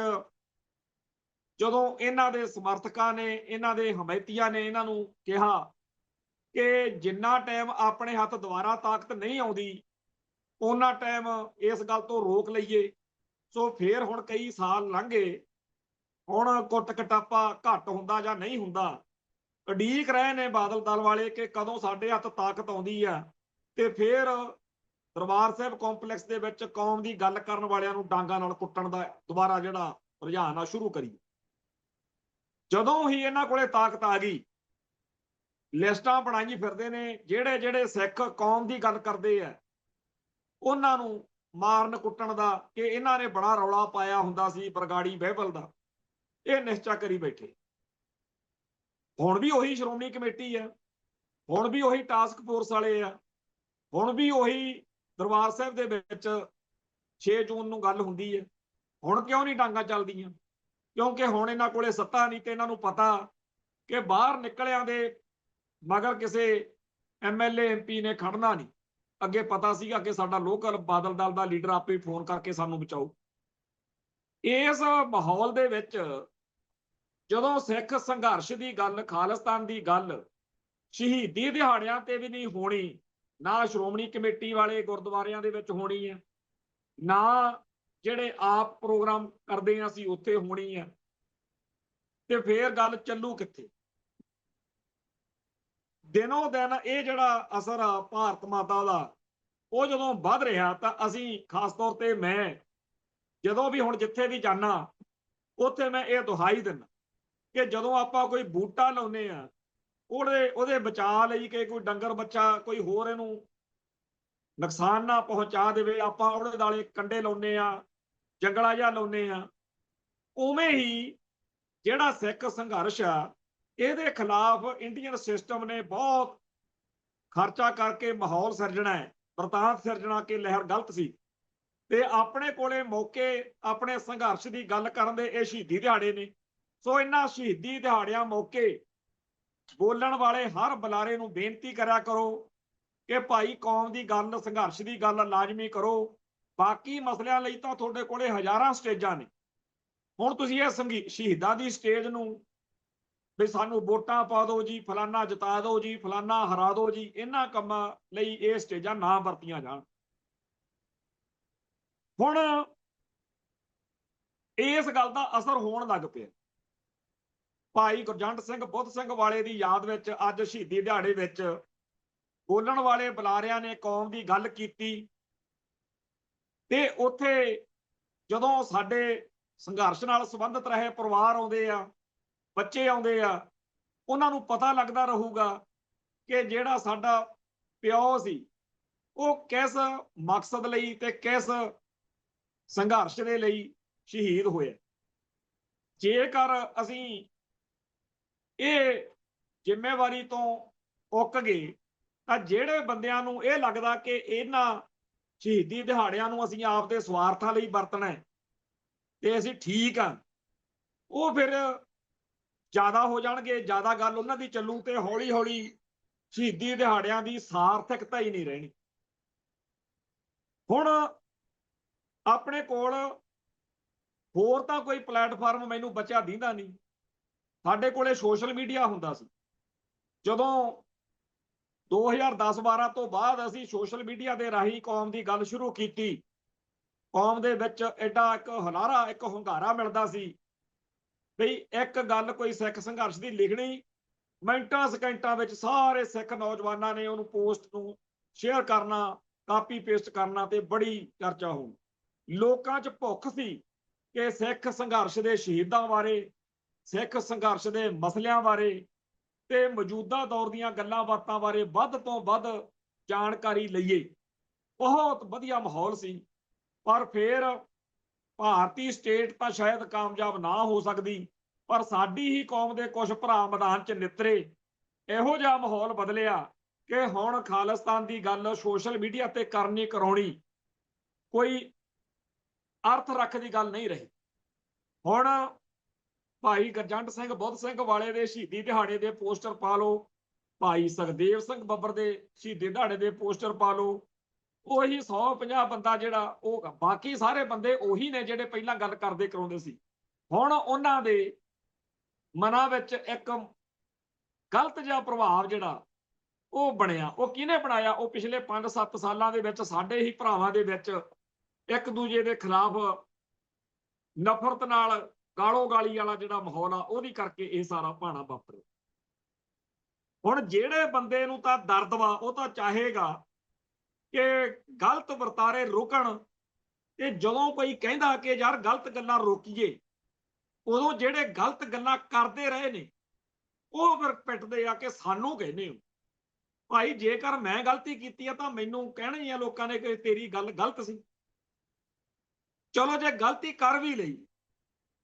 [SPEAKER 1] ਜਦੋਂ ਇਹਨਾਂ ਦੇ ਸਮਰਥਕਾਂ ਨੇ, ਇਹਨਾਂ ਦੇ ਹਮਾਇਤੀਆਂ ਨੇ ਇਹਨਾਂ ਨੂੰ ਕਿਹਾ ਕਿ ਜਿੰਨਾ ਟਾਈਮ ਆਪਣੇ ਹੱਥ ਦੁਬਾਰਾ ਤਾਕਤ ਨਹੀਂ ਆਉਂਦੀ, ਉਹਨਾਂ ਟਾਈਮ ਇਸ ਗੱਲ ਤੋਂ ਰੋਕ ਲਈਏ। ਸੋ ਫਿਰ ਹੁਣ ਕਈ ਸਾਲ ਲੰਘ ਗਏ, ਹੁਣ ਕੁੱਟ ਕਟਾਪਾ ਘੱਟ ਹੁੰਦਾ ਜਾਂ ਨਹੀਂ ਹੁੰਦਾ। ਉਡੀਕ ਰਹੇ ਨੇ ਬਾਦਲ ਦਲ ਵਾਲੇ ਕਿ ਕਦੋਂ ਸਾਡੇ ਹੱਥ ਤਾਕਤ ਆਉਂਦੀ ਆ ਤੇ ਫਿਰ ਦਰਬਾਰ ਸਾਹਿਬ ਕੰਪਲੈਕਸ ਦੇ ਵਿੱਚ ਕੌਮ ਦੀ ਗੱਲ ਕਰਨ ਵਾਲਿਆਂ ਨੂੰ ਡਾਂਗਾ ਨਾਲ ਕੁੱਟਣ ਦਾ ਦੁਬਾਰਾ ਜਿਹੜਾ ਰੁਝਾਨ ਆ ਸ਼ੁਰੂ ਕਰੀਏ। ਜਦੋਂ ਹੀ ਇਹਨਾਂ ਕੋਲੇ ਤਾਕਤ ਆ ਗਈ, ਲਿਸਟਾਂ ਬਣਾਈ ਫਿਰਦੇ ਨੇ, ਜਿਹੜੇ ਜਿਹੜੇ ਸਿੱਖ ਕੌਮ ਦੀ ਗੱਲ ਕਰਦੇ ਆ ਉਹਨਾਂ ਨੂੰ ਮਾਰਨ ਕੁੱਟਣ ਦਾ, ਕਿ ਇਹਨਾਂ ਨੇ ਬੜਾ ਰੌਲਾ ਪਾਇਆ ਹੁੰਦਾ ਸੀ ਬਰਗਾੜੀ ਬਾਈਬਲ ਦਾ, ਇਹ ਨਿਸ਼ਚਾ ਕਰੀ ਬੈਠੇ। ਹੁਣ ਵੀ ਉਹੀ ਸ਼੍ਰੋਮਣੀ ਕਮੇਟੀ ਆ, ਹੁਣ ਵੀ ਉਹੀ ਟਾਸਕ ਫੋਰਸ ਵਾਲੇ ਆ, ਹੁਣ ਵੀ ਉਹੀ ਦਰਬਾਰ ਸਾਹਿਬ ਦੇ ਵਿੱਚ 6 ਜੂਨ ਨੂੰ ਗੱਲ ਹੁੰਦੀ ਹੈ। ਹੁਣ ਕਿਉਂ ਨਹੀਂ ਡਾਂਗਾ ਚੱਲਦੀਆਂ? ਕਿਉਂਕਿ ਹੁਣ ਇਹਨਾਂ ਕੋਲੇ ਸੱਤਾ ਨਹੀਂ, ਤੇ ਇਹਨਾਂ ਨੂੰ ਪਤਾ ਕਿ ਬਾਹਰ ਨਿਕਲਿਆਂ ਦੇ ਮਗਰ ਕਿਸੇ MLA MP ਨੇ ਖੜਨਾ ਨਹੀਂ। ਅੱਗੇ ਪਤਾ ਸੀਗਾ ਕਿ ਸਾਡਾ ਲੋਕਲ ਬਾਦਲ ਦਲ ਦਾ ਲੀਡਰ ਆਪੇ ਫੋਨ ਕਰਕੇ ਸਾਨੂੰ ਬਚਾਓ। ਇਸ ਮਾਹੌਲ ਦੇ ਵਿੱਚ ਜਦੋਂ ਸਿੱਖ ਸੰਘਰਸ਼ ਦੀ ਗੱਲ, ਖਾਲਿਸਤਾਨ ਦੀ ਗੱਲ ਸ਼ਹੀਦੀ ਦਿਹਾੜਿਆਂ ਤੇ ਵੀ ਨਹੀਂ ਹੋਣੀ, ਨਾ ਸ਼੍ਰੋਮਣੀ ਕਮੇਟੀ ਵਾਲੇ ਗੁਰਦੁਆਰਿਆਂ ਦੇ ਵਿੱਚ ਹੋਣੀ ਹੈ, ਨਾ ਜਿਹੜੇ ਆਪ ਪ੍ਰੋਗਰਾਮ ਕਰਦੇ ਆ ਅਸੀਂ ਉੱਥੇ ਹੋਣੀ ਹੈ, ਤੇ ਫੇਰ ਗੱਲ ਚੱਲੂ ਕਿੱਥੇ? ਦਿਨੋਂ ਦਿਨ ਇਹ ਜਿਹੜਾ ਅਸਰ ਆ ਭਾਰਤ ਮਾਤਾ ਦਾ, ਉਹ ਜਦੋਂ ਵੱਧ ਰਿਹਾ, ਤਾਂ ਅਸੀਂ ਖਾਸ ਤੌਰ ਤੇ ਮੈਂ ਜਦੋਂ ਵੀ ਹੁਣ ਜਿੱਥੇ ਵੀ ਜਾਣਾ, ਉੱਥੇ ਮੈਂ ਇਹ ਦੁਹਾਈ ਦਿੰਦਾ ਕਿ ਜਦੋਂ ਆਪਾਂ ਕੋਈ ਬੂਟਾ ਲਾਉਂਦੇ ਆ, ਉਹਦੇ ਬਚਾਅ ਲਈ ਕਿ ਕੋਈ ਡੰਗਰ ਬੱਚਾ ਕੋਈ ਹੋਰ ਇਹਨੂੰ ਨੁਕਸਾਨ ਨਾ ਪਹੁੰਚਾ ਦੇਵੇ, ਆਪਾਂ ਉਹਦੇ ਨਾਲੇ ਕੰਡੇ ਲਾਉਂਦੇ ਆ, ਜੰਗਲਾ ਜਿਹਾ ਲਾਉਂਦੇ ਆ। ਉਵੇਂ ਹੀ ਜਿਹੜਾ ਸਿੱਖ ਸੰਘਰਸ਼ ਆ, ਇਹਦੇ ਖਿਲਾਫ ਇੰਡੀਅਨ ਸਿਸਟਮ ਨੇ ਬਹੁਤ ਖਰਚਾ ਕਰਕੇ ਮਾਹੌਲ ਸਿਰਜਣਾ ਹੈ, ਵਰਤਾਂਤ ਸਿਰਜਣਾ ਕਿ ਲਹਿਰ ਗਲਤ ਸੀ, ਤੇ ਆਪਣੇ ਕੋਲੇ ਮੌਕੇ ਆਪਣੇ ਸੰਘਰਸ਼ ਦੀ ਗੱਲ ਕਰਨ ਦੇ ਇਹ ਸ਼ਹੀਦੀ ਦਿਹਾੜੇ ਨੇ। ਸੋ ਇਹਨਾਂ ਸ਼ਹੀਦੀ ਦਿਹਾੜਿਆਂ ਮੌਕੇ ਬੋਲਣ ਵਾਲੇ ਹਰ ਬੁਲਾਰੇ ਨੂੰ ਬੇਨਤੀ ਕਰਿਆ ਕਰੋ ਕਿ ਭਾਈ ਕੌਮ ਦੀ ਗੱਲ, ਸੰਘਰਸ਼ ਦੀ ਗੱਲ ਲਾਜ਼ਮੀ ਕਰੋ। ਬਾਕੀ ਮਸਲਿਆਂ ਲਈ ਤਾਂ ਤੁਹਾਡੇ ਕੋਲੇ ਹਜ਼ਾਰਾਂ ਸਟੇਜਾਂ ਨੇ। ਹੁਣ ਤੁਸੀਂ ਇਹ ਸ਼ਹੀਦਾਂ ਦੀ ਸਟੇਜ ਨੂੰ ਵੀ ਸਾਨੂੰ ਵੋਟਾਂ ਪਾ ਦਿਓ ਜੀ, ਫਲਾਨਾ ਜਿਤਾ ਦਿਓ ਜੀ, ਫਲਾਨਾ ਹਰਾ ਦਿਓ ਜੀ, ਇਹਨਾਂ ਕੰਮਾਂ ਲਈ ਇਹ ਸਟੇਜਾਂ ਨਾ ਵਰਤੀਆਂ ਜਾਣ। ਹੁਣ ਇਸ ਗੱਲ ਦਾ ਅਸਰ ਹੋਣ ਲੱਗ ਪਿਆ। ਭਾਈ ਗੁਰਜੰਟ ਸਿੰਘ ਬੁੱਧ ਸਿੰਘ ਵਾਲੇ ਦੀ ਯਾਦ ਵਿੱਚ ਅੱਜ ਸ਼ਹੀਦੀ ਦਿਹਾੜੇ ਵਿੱਚ ਬੋਲਣ ਵਾਲੇ ਬੁਲਾਰਿਆਂ ਨੇ ਕੌਮ ਦੀ ਗੱਲ ਕੀਤੀ, ਤੇ ਉੱਥੇ ਜਦੋਂ ਸਾਡੇ ਸੰਘਰਸ਼ ਨਾਲ ਸੰਬੰਧਿਤ ਰਹੇ ਪਰਿਵਾਰ ਆਉਂਦੇ ਆ, ਬੱਚੇ ਆਉਂਦੇ ਆ, ਉਹਨਾਂ ਨੂੰ ਪਤਾ ਲੱਗਦਾ ਰਹੂਗਾ ਕਿ ਜਿਹੜਾ ਸਾਡਾ ਪਿਓ ਸੀ ਉਹ ਕਿਸ ਮਕਸਦ ਲਈ ਤੇ ਕਿਸ ਸੰਘਰਸ਼ ਦੇ ਲਈ ਸ਼ਹੀਦ ਹੋਇਆ। ਜੇਕਰ ਅਸੀਂ ਇਹ ਜ਼ਿੰਮੇਵਾਰੀ ਤੋਂ ਉੱਕ ਗਏ, ਤਾਂ ਜਿਹੜੇ ਬੰਦਿਆਂ ਨੂੰ ਇਹ ਲੱਗਦਾ ਕਿ ਇਹਨਾਂ ਸ਼ਹੀਦੀ ਦਿਹਾੜਿਆਂ ਨੂੰ ਅਸੀਂ ਆਪਦੇ ਸਵਾਰਥਾਂ ਲਈ ਵਰਤਣਾ ਤੇ ਅਸੀਂ ਠੀਕ ਆ, ਉਹ ਫਿਰ ਜ਼ਿਆਦਾ ਹੋ ਜਾਣਗੇ, ਜ਼ਿਆਦਾ ਗੱਲ ਉਹਨਾਂ ਦੀ ਚੱਲੂ, ਤੇ ਹੌਲੀ ਹੌਲੀ ਸ਼ਹੀਦੀ ਦਿਹਾੜਿਆਂ ਦੀ ਸਾਰਥਕਤਾ ਹੀ ਨਹੀਂ ਰਹਿਣੀ। ਹੁਣ ਆਪਣੇ ਕੋਲ ਹੋਰ ਤਾਂ ਕੋਈ ਪਲੇਟਫਾਰਮ ਮੈਨੂੰ ਬਚਿਆ ਦਿੰਦਾ ਨਹੀਂ। ਸਾਡੇ ਕੋਲੇ ਸੋਸ਼ਲ ਮੀਡੀਆ ਹੁੰਦਾ ਸੀ। ਜਦੋਂ 2010-12 ਤੋਂ ਬਾਅਦ ਅਸੀਂ ਸੋਸ਼ਲ ਮੀਡੀਆ ਦੇ ਰਾਹੀਂ ਕੌਮ ਦੀ ਗੱਲ ਸ਼ੁਰੂ ਕੀਤੀ, ਕੌਮ ਦੇ ਵਿੱਚ ਐਡਾ ਇੱਕ ਹੁਲਾਰਾ, ਇੱਕ ਹੁੰਗਾਰਾ ਮਿਲਦਾ ਸੀ ਬਈ ਇੱਕ ਗੱਲ ਕੋਈ ਸਿੱਖ ਸੰਘਰਸ਼ ਦੀ ਲਿਖਣੀ, ਮਿੰਟਾਂ ਸਕਿੰਟਾਂ ਵਿੱਚ ਸਾਰੇ ਸਿੱਖ ਨੌਜਵਾਨਾਂ ਨੇ ਉਹਨੂੰ ਪੋਸਟ ਨੂੰ ਸ਼ੇਅਰ ਕਰਨਾ, ਕਾਪੀ ਪੇਸਟ ਕਰਨਾ, ਤੇ ਬੜੀ ਚਰਚਾ ਹੋਣੀ। ਲੋਕਾਂ 'ਚ ਭੁੱਖ ਸੀ ਕਿ ਸਿੱਖ ਸੰਘਰਸ਼ ਦੇ ਸ਼ਹੀਦਾਂ ਬਾਰੇ, ਸਿੱਖ ਸੰਘਰਸ਼ ਦੇ ਮਸਲਿਆਂ ਬਾਰੇ ਤੇ ਮੌਜੂਦਾ ਦੌਰ ਦੀਆਂ ਗੱਲਾਂ ਬਾਤਾਂ ਬਾਰੇ ਵੱਧ ਤੋਂ ਵੱਧ ਜਾਣਕਾਰੀ ਲਈਏ। ਬਹੁਤ ਵਧੀਆ ਮਾਹੌਲ ਸੀ। ਪਰ ਫਿਰ ਭਾਰਤੀ ਸਟੇਟ ਤਾਂ ਸ਼ਾਇਦ ਕਾਮਯਾਬ ਨਾ ਹੋ ਸਕਦੀ, ਪਰ ਸਾਡੀ ਹੀ ਕੌਮ ਦੇ ਕੁਝ ਭਰਾ ਮੈਦਾਨ 'ਚ ਨਿਤਰੇ। ਇਹੋ ਜਿਹਾ ਮਾਹੌਲ ਬਦਲਿਆ ਕਿ ਹੁਣ ਖਾਲਿਸਤਾਨ ਦੀ ਗੱਲ ਸੋਸ਼ਲ ਮੀਡੀਆ ਤੇ ਕਰਨੀ ਕਰਾਉਣੀ ਕੋਈ ਅਰਥ ਰੱਖਦੀ ਗੱਲ ਨਹੀਂ ਰਹੀ। ਹੁਣ ਭਾਈ ਗੁਰਜੰਟ ਸਿੰਘ ਬੁੱਧ ਸਿੰਘ ਵਾਲੇ ਦੇ ਸ਼ਹੀਦੀ ਦਿਹਾੜੇ ਦੇ ਪੋਸਟਰ ਪਾ ਲਓ, ਭਾਈ ਸੁਖਦੇਵ ਸਿੰਘ ਬੱਬਰ ਦੇ ਸ਼ਹੀਦੀ ਦਿਹਾੜੇ ਦੇ ਪੋਸਟਰ ਪਾ ਲਓ, ਉਹੀ 150 ਬੰਦਾ ਜਿਹੜਾ ਉਹ, ਬਾਕੀ ਸਾਰੇ ਬੰਦੇ ਉਹੀ ਨੇ ਜਿਹੜੇ ਪਹਿਲਾਂ ਗੱਲ ਕਰਦੇ ਕਰਾਉਂਦੇ ਸੀ। ਹੁਣ ਉਹਨਾਂ ਦੇ ਮਨਾਂ ਵਿੱਚ ਇੱਕ ਗਲਤ ਜਿਹਾ ਪ੍ਰਭਾਵ ਜਿਹੜਾ ਉਹ ਬਣਿਆ। ਉਹ ਕਿਹਨੇ ਬਣਾਇਆ? ਉਹ ਪਿਛਲੇ 5-7 ਸਾਲਾਂ ਦੇ ਵਿੱਚ ਸਾਡੇ ਹੀ ਭਰਾਵਾਂ ਦੇ ਵਿੱਚ ਇੱਕ ਦੂਜੇ ਦੇ ਖਿਲਾਫ ਨਫ਼ਰਤ ਨਾਲ ਗਾਲੋ ਗਾਲੀ ਵਾਲਾ ਜਿਹੜਾ ਮਾਹੌਲ ਆ, ਉਹਦੀ ਕਰਕੇ ਇਹ ਸਾਰਾ ਭਾਣਾ ਵਾਪਰਿਆ। ਹੁਣ ਜਿਹੜੇ ਬੰਦੇ ਨੂੰ ਤਾਂ ਦਰਦ ਵਾ, ਉਹ ਤਾਂ ਚਾਹੇਗਾ ਕਿ ਗਲਤ ਵਰਤਾਰੇ ਰੁਕਣ, ਤੇ ਜਦੋਂ ਕੋਈ ਕਹਿੰਦਾ ਕਿ ਯਾਰ ਗਲਤ ਗੱਲਾਂ ਰੋਕੀਏ, ਉਦੋਂ ਜਿਹੜੇ ਗਲਤ ਗੱਲਾਂ ਕਰਦੇ ਰਹੇ ਨੇ ਉਹ ਫਿਰ ਪਿੱਟਦੇ ਆ ਕਿ ਸਾਨੂੰ ਕਹਿੰਦੇ ਹੋ। ਭਾਈ ਜੇਕਰ ਮੈਂ ਗਲਤੀ ਕੀਤੀ ਆ ਤਾਂ ਮੈਨੂੰ ਕਹਿਣਾ ਹੀ ਆ ਲੋਕਾਂ ਨੇ ਕਿ ਤੇਰੀ ਗੱਲ ਗਲਤ ਸੀ। ਚਲੋ ਜੇ ਗਲਤੀ ਕਰ ਵੀ ਲਈ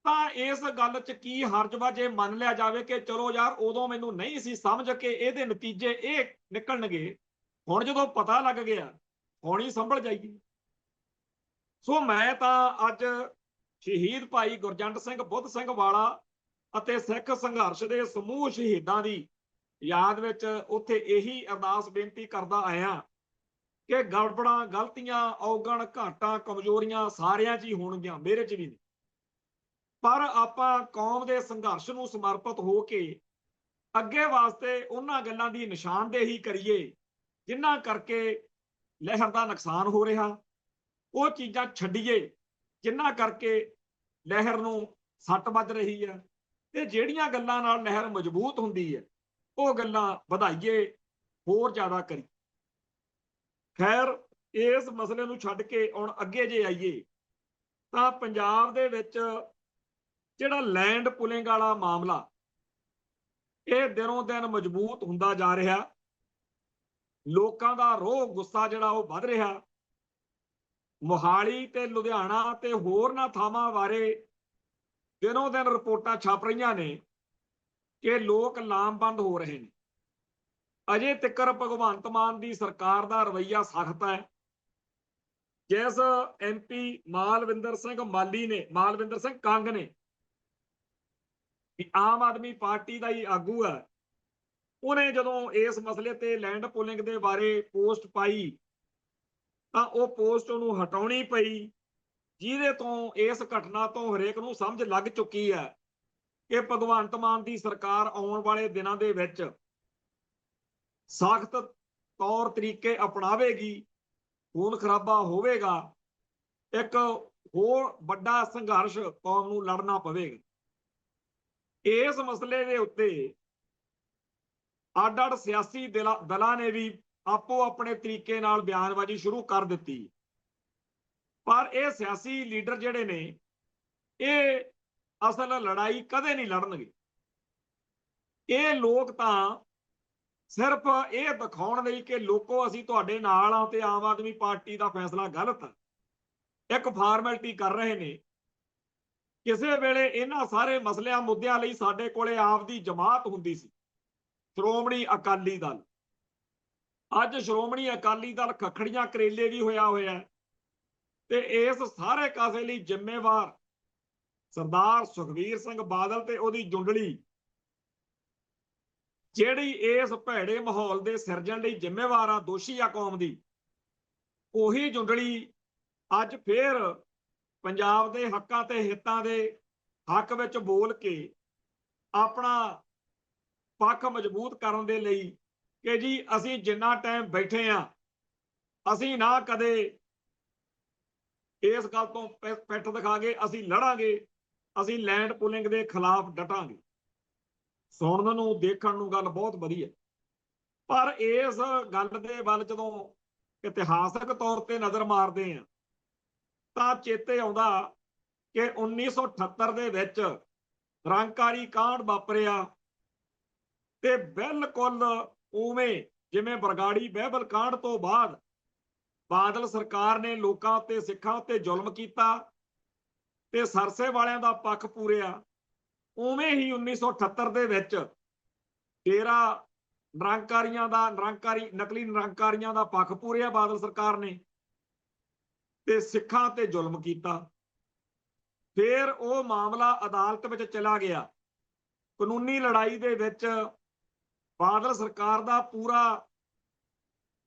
[SPEAKER 1] ਤਾਂ ਇਸ ਗੱਲ 'ਚ ਕੀ ਹਰਜ ਵਾ ਜੇ ਮੰਨ ਲਿਆ ਜਾਵੇ ਕਿ ਚਲੋ ਯਾਰ ਉਦੋਂ ਮੈਨੂੰ ਨਹੀਂ ਸੀ ਸਮਝ ਕੇ ਇਹਦੇ ਨਤੀਜੇ ਇਹ ਨਿਕਲਣਗੇ, ਹੁਣ ਜਦੋਂ ਪਤਾ ਲੱਗ ਗਿਆ ਹੁਣ ਹੀ ਸੰਭਲ ਜਾਈਏ। ਸੋ ਮੈਂ ਤਾਂ ਅੱਜ ਸ਼ਹੀਦ ਭਾਈ ਗੁਰਜੰਟ ਸਿੰਘ ਬੁੱਧ ਸਿੰਘ ਵਾਲਾ ਅਤੇ ਸਿੱਖ ਸੰਘਰਸ਼ ਦੇ ਸਮੂਹ ਸ਼ਹੀਦਾਂ ਦੀ ਯਾਦ ਵਿੱਚ ਉੱਥੇ ਇਹੀ ਅਰਦਾਸ ਬੇਨਤੀ ਕਰਦਾ ਆਇਆ ਕਿ ਗੜਬੜਾਂ, ਗਲਤੀਆਂ, ਔਗਣ, ਘਾਟਾਂ, ਕਮਜ਼ੋਰੀਆਂ ਸਾਰਿਆਂ 'ਚ ਹੀ ਹੋਣਗੀਆਂ, ਮੇਰੇ 'ਚ ਵੀ ਨਹੀਂ, ਪਰ ਆਪਾਂ ਕੌਮ ਦੇ ਸੰਘਰਸ਼ ਨੂੰ ਸਮਰਪਿਤ ਹੋ ਕੇ ਅੱਗੇ ਵਾਸਤੇ ਉਹਨਾਂ ਗੱਲਾਂ ਦੀ ਨਿਸ਼ਾਨਦੇਹੀ ਕਰੀਏ ਜਿਨ੍ਹਾਂ ਕਰਕੇ ਲਹਿਰ ਦਾ ਨੁਕਸਾਨ ਹੋ ਰਿਹਾ, ਉਹ ਚੀਜ਼ਾਂ ਛੱਡੀਏ ਜਿਨ੍ਹਾਂ ਕਰਕੇ ਲਹਿਰ ਨੂੰ ਸੱਟ ਵੱਜ ਰਹੀ ਹੈ, ਤੇ ਜਿਹੜੀਆਂ ਗੱਲਾਂ ਨਾਲ ਲਹਿਰ ਮਜ਼ਬੂਤ ਹੁੰਦੀ ਹੈ ਉਹ ਗੱਲਾਂ ਵਧਾਈਏ, ਹੋਰ ਜ਼ਿਆਦਾ ਕਰੀ। ਖੈਰ, ਇਸ ਮਸਲੇ ਨੂੰ ਛੱਡ ਕੇ ਹੁਣ ਅੱਗੇ ਜੇ ਆਈਏ ਤਾਂ ਪੰਜਾਬ ਦੇ ਵਿੱਚ ਜਿਹੜਾ ਲੈਂਡ ਪੁਲਿੰਗ ਵਾਲਾ ਮਾਮਲਾ ਇਹ ਦਿਨੋਂ ਦਿਨ ਮਜ਼ਬੂਤ ਹੁੰਦਾ ਜਾ ਰਿਹਾ। ਲੋਕਾਂ ਦਾ ਰੋਹ, ਗੁੱਸਾ ਜਿਹੜਾ ਉਹ ਵੱਧ ਰਿਹਾ। ਮੋਹਾਲੀ ਤੇ ਲੁਧਿਆਣਾ ਤੇ ਹੋਰਨਾਂ ਥਾਵਾਂ ਬਾਰੇ ਦਿਨੋਂ ਦਿਨ ਰਿਪੋਰਟਾਂ ਛਪ ਰਹੀਆਂ ਨੇ ਕਿ ਲੋਕ ਲਾਮਬੰਦ ਹੋ ਰਹੇ ਨੇ। ਅਜੇ ਤੱਕਰ ਭਗਵੰਤ ਮਾਨ ਦੀ ਸਰਕਾਰ ਦਾ ਰਵੱਈਆ ਸਖਤ ਹੈ। ਜਿਸ MP ਮਾਲਵਿੰਦਰ ਸਿੰਘ ਕੰਗ ਨੇ, ਆਮ ਆਦਮੀ ਪਾਰਟੀ ਦਾ ਹੀ ਆਗੂ ਹੈ, ਉਹਨੇ ਜਦੋਂ ਇਸ ਮਸਲੇ ਤੇ ਲੈਂਡ ਪੋਲਿੰਗ ਦੇ ਬਾਰੇ ਪੋਸਟ ਪਾਈ ਤਾਂ ਉਹ ਪੋਸਟ ਉਹਨੂੰ ਹਟਾਉਣੀ ਪਈ, ਜਿਹਦੇ ਤੋਂ ਇਸ ਘਟਨਾ ਤੋਂ ਹਰੇਕ ਨੂੰ ਸਮਝ ਲੱਗ ਚੁੱਕੀ ਹੈ ਕਿ ਭਗਵੰਤ ਮਾਨ ਦੀ ਸਰਕਾਰ ਆਉਣ ਵਾਲੇ ਦਿਨਾਂ ਦੇ ਵਿੱਚ ਸਖਤ ਤੌਰ ਤਰੀਕੇ ਅਪਣਾਵੇਗੀ, ਖੂਨ ਖਰਾਬਾ ਹੋਵੇਗਾ, ਇੱਕ ਹੋਰ ਵੱਡਾ ਸੰਘਰਸ਼ ਕੌਮ ਨੂੰ ਲੜਨਾ ਪਵੇਗਾ। ਇਸ ਮਸਲੇ ਦੇ ਉੱਤੇ ਅੱਡ-ਅੱਡ ਸਿਆਸੀ ਦਲਾਂ ਨੇ ਵੀ ਆਪੋ ਆਪਣੇ ਤਰੀਕੇ ਨਾਲ ਬਿਆਨਬਾਜ਼ੀ ਸ਼ੁਰੂ ਕਰ ਦਿੱਤੀ, ਪਰ ਇਹ ਸਿਆਸੀ ਲੀਡਰ ਜਿਹੜੇ ਨੇ ਇਹ ਅਸਲ ਲੜਾਈ ਕਦੇ ਨਹੀਂ ਲੜਨਗੇ। ਇਹ ਲੋਕ ਤਾਂ ਸਿਰਫ ਇਹ ਦਿਖਾਉਣ ਲਈ ਕਿ ਲੋਕੋ ਅਸੀਂ ਤੁਹਾਡੇ ਨਾਲ ਆ ਤੇ ਆਮ ਆਦਮੀ ਪਾਰਟੀ ਦਾ ਫੈਸਲਾ ਗਲਤ ਹੈ, ਇੱਕ ਫਾਰਮੈਲਿਟੀ ਕਰ ਰਹੇ ਨੇ। ਕਿਸੇ ਵੇਲੇ ਇਹਨਾਂ ਸਾਰੇ ਮਸਲਿਆਂ ਮੁੱਦਿਆਂ ਲਈ ਸਾਡੇ ਕੋਲੇ ਆਪਦੀ ਜਮਾਤ ਹੁੰਦੀ ਸੀ, ਸ਼੍ਰੋਮਣੀ ਅਕਾਲੀ ਦਲ। ਅੱਜ ਸ਼੍ਰੋਮਣੀ ਅਕਾਲੀ ਦਲ ਖੱਖੜੀਆਂ ਕਰੇਲੇ ਵੀ ਹੋਇਆ ਤੇ ਇਸ ਸਾਰੇ ਕਾਸੇ ਲਈ ਜ਼ਿੰਮੇਵਾਰ ਸਰਦਾਰ ਸੁਖਬੀਰ ਸਿੰਘ ਬਾਦਲ ਤੇ ਉਹਦੀ ਜੁੰਡਲੀ, ਜਿਹੜੀ ਇਸ ਭੈੜੇ ਮਾਹੌਲ ਦੇ ਸਿਰਜਣ ਲਈ ਜ਼ਿੰਮੇਵਾਰ ਆ, ਦੋਸ਼ੀ ਆ ਕੌਮ ਦੀ, ਉਹੀ ਜੁੰਡਲੀ ਅੱਜ ਫੇਰ ਪੰਜਾਬ ਦੇ ਹੱਕਾਂ ਤੇ ਹਿੱਤਾਂ ਦੇ ਹੱਕ ਵਿੱਚ ਬੋਲ ਕੇ ਆਪਣਾ ਪੱਖ ਮਜ਼ਬੂਤ ਕਰਨ ਦੇ ਲਈ ਕਿ ਜੀ ਅਸੀਂ ਜਿੰਨਾ ਟਾਈਮ ਬੈਠੇ ਆ ਅਸੀਂ ਨਾ ਕਦੇ ਇਸ ਗੱਲ ਤੋਂ ਪਿੱਠ ਦਿਖਾ ਕੇ ਅਸੀਂ ਲੜਾਂਗੇ, ਅਸੀਂ ਲੈਂਡ ਪੁਲਿੰਗ ਦੇ ਖਿਲਾਫ ਡਟਾਂਗੇ। ਸੁਣਨ ਨੂੰ, ਦੇਖਣ ਨੂੰ ਗੱਲ ਬਹੁਤ ਵਧੀਆ, ਪਰ ਇਸ ਗੱਲ ਦੇ ਵੱਲ ਜਦੋਂ ਇਤਿਹਾਸਕ ਤੌਰ ਤੇ ਨਜ਼ਰ ਮਾਰਦੇ ਆ ਤਾਂ ਚੇਤੇ ਆਉਂਦਾ ਕਿ 1978 ਦੇ ਵਿੱਚ ਨਿਰੰਕਾਰੀ ਕਾਂਡ ਵਾਪਰਿਆ ਤੇ ਬਿਲਕੁਲ ਉਵੇਂ ਜਿਵੇਂ ਬਰਗਾੜੀ ਬਾਈਬਲ ਕਾਂਡ ਤੋਂ ਬਾਅਦ ਬਾਦਲ ਸਰਕਾਰ ਨੇ ਲੋਕਾਂ ਉੱਤੇ, ਸਿੱਖਾਂ ਉੱਤੇ ਜ਼ੁਲਮ ਕੀਤਾ ਤੇ ਸਰਸੇ ਵਾਲਿਆਂ ਦਾ ਪੱਖ ਪੂਰਿਆ, ਉਵੇਂ ਹੀ 1978 ਦੇ ਵਿੱਚ ਡੇਰਾ ਨਕਲੀ ਨਿਰੰਕਾਰੀਆਂ ਦਾ ਪੱਖ ਪੂਰਿਆ ਬਾਦਲ ਸਰਕਾਰ ਨੇ ਤੇ ਸਿੱਖਾਂ ਤੇ ਜ਼ੁਲਮ ਕੀਤਾ। ਫਿਰ ਉਹ ਮਾਮਲਾ ਅਦਾਲਤ ਵਿੱਚ ਚਲਾ ਗਿਆ। ਕਾਨੂੰਨੀ ਲੜਾਈ ਦੇ ਵਿੱਚ ਬਾਦਲ ਸਰਕਾਰ ਦਾ ਪੂਰਾ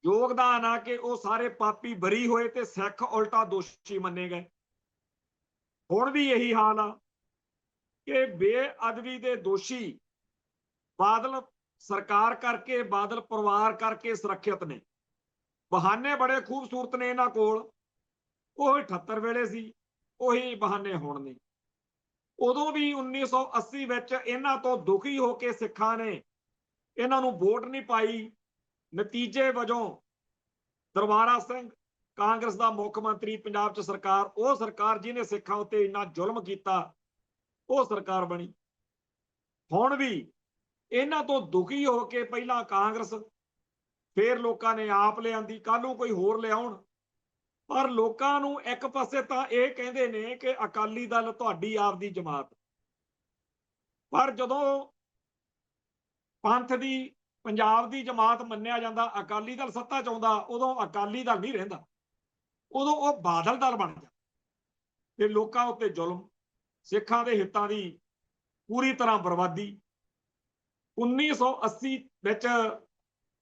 [SPEAKER 1] ਯੋਗਦਾਨ ਆ ਕਿ ਉਹ ਸਾਰੇ ਪਾਪੀ ਬਰੀ ਹੋਏ ਤੇ ਸਿੱਖ ਉਲਟਾ ਦੋਸ਼ੀ ਮੰਨੇ ਗਏ। ਹੁਣ ਵੀ ਇਹੀ ਹਾਲ ਆ ਕਿ ਬੇਅਦਬੀ ਦੇ ਦੋਸ਼ੀ ਬਾਦਲ ਸਰਕਾਰ ਕਰਕੇ, ਬਾਦਲ ਪਰਿਵਾਰ ਕਰਕੇ ਸੁਰੱਖਿਅਤ ਨੇ। ਬਹਾਨੇ ਬੜੇ ਖੂਬਸੂਰਤ ਨੇ ਇਹਨਾਂ ਕੋਲ, ਉਹ 78 ਵੇਲੇ ਸੀ, ਉਹੀ ਬਹਾਨੇ ਹੁਣ ਨੇ। ਉਦੋਂ ਵੀ 1980 ਵਿੱਚ ਇਹਨਾਂ ਤੋਂ ਦੁਖੀ ਹੋ ਕੇ ਸਿੱਖਾਂ ਨੇ ਇਹਨਾਂ ਨੂੰ ਵੋਟ ਨਹੀਂ ਪਾਈ। ਨਤੀਜੇ ਵਜੋਂ ਦਰਬਾਰਾ ਸਿੰਘ ਕਾਂਗਰਸ ਦਾ ਮੁੱਖ ਮੰਤਰੀ ਪੰਜਾਬ 'ਚ ਸਰਕਾਰ, ਉਹ ਸਰਕਾਰ ਜਿਹਨੇ ਸਿੱਖਾਂ ਉੱਤੇ ਇੰਨਾ ਜ਼ੁਲਮ ਕੀਤਾ ਉਹ ਸਰਕਾਰ ਬਣੀ। ਹੁਣ ਵੀ ਇਹਨਾਂ ਤੋਂ ਦੁਖੀ ਹੋ ਕੇ ਪਹਿਲਾਂ ਕਾਂਗਰਸ, ਫਿਰ ਲੋਕਾਂ ਨੇ ਆਪ ਲਿਆਂਦੀ, ਕੱਲ ਨੂੰ ਕੋਈ ਹੋਰ ਲਿਆਉਣ। ਪਰ ਲੋਕਾਂ ਨੂੰ ਇੱਕ ਪਾਸੇ ਤਾਂ ਇਹ ਕਹਿੰਦੇ ਨੇ ਕਿ ਅਕਾਲੀ ਦਲ ਤੁਹਾਡੀ ਆਪਦੀ ਜਮਾਤ, ਪਰ ਜਦੋਂ ਪੰਥ ਦੀ, ਪੰਜਾਬ ਦੀ ਜਮਾਤ ਮੰਨਿਆ ਜਾਂਦਾ, ਅਕਾਲੀ ਦਲ ਸੱਤਾ ਚ ਆਉਂਦਾ, ਉਦੋਂ ਅਕਾਲੀ ਦਲ ਨਹੀਂ ਰਹਿੰਦਾ, ਉਦੋਂ ਉਹ ਬਾਦਲ ਦਲ ਬਣ ਜਾਂਦਾ ਤੇ ਲੋਕਾਂ ਉੱਤੇ ਜ਼ੁਲਮ, ਸਿੱਖਾਂ ਦੇ ਹਿੱਤਾਂ ਦੀ ਪੂਰੀ ਤਰ੍ਹਾਂ ਬਰਬਾਦੀ। 1980 ਵਿੱਚ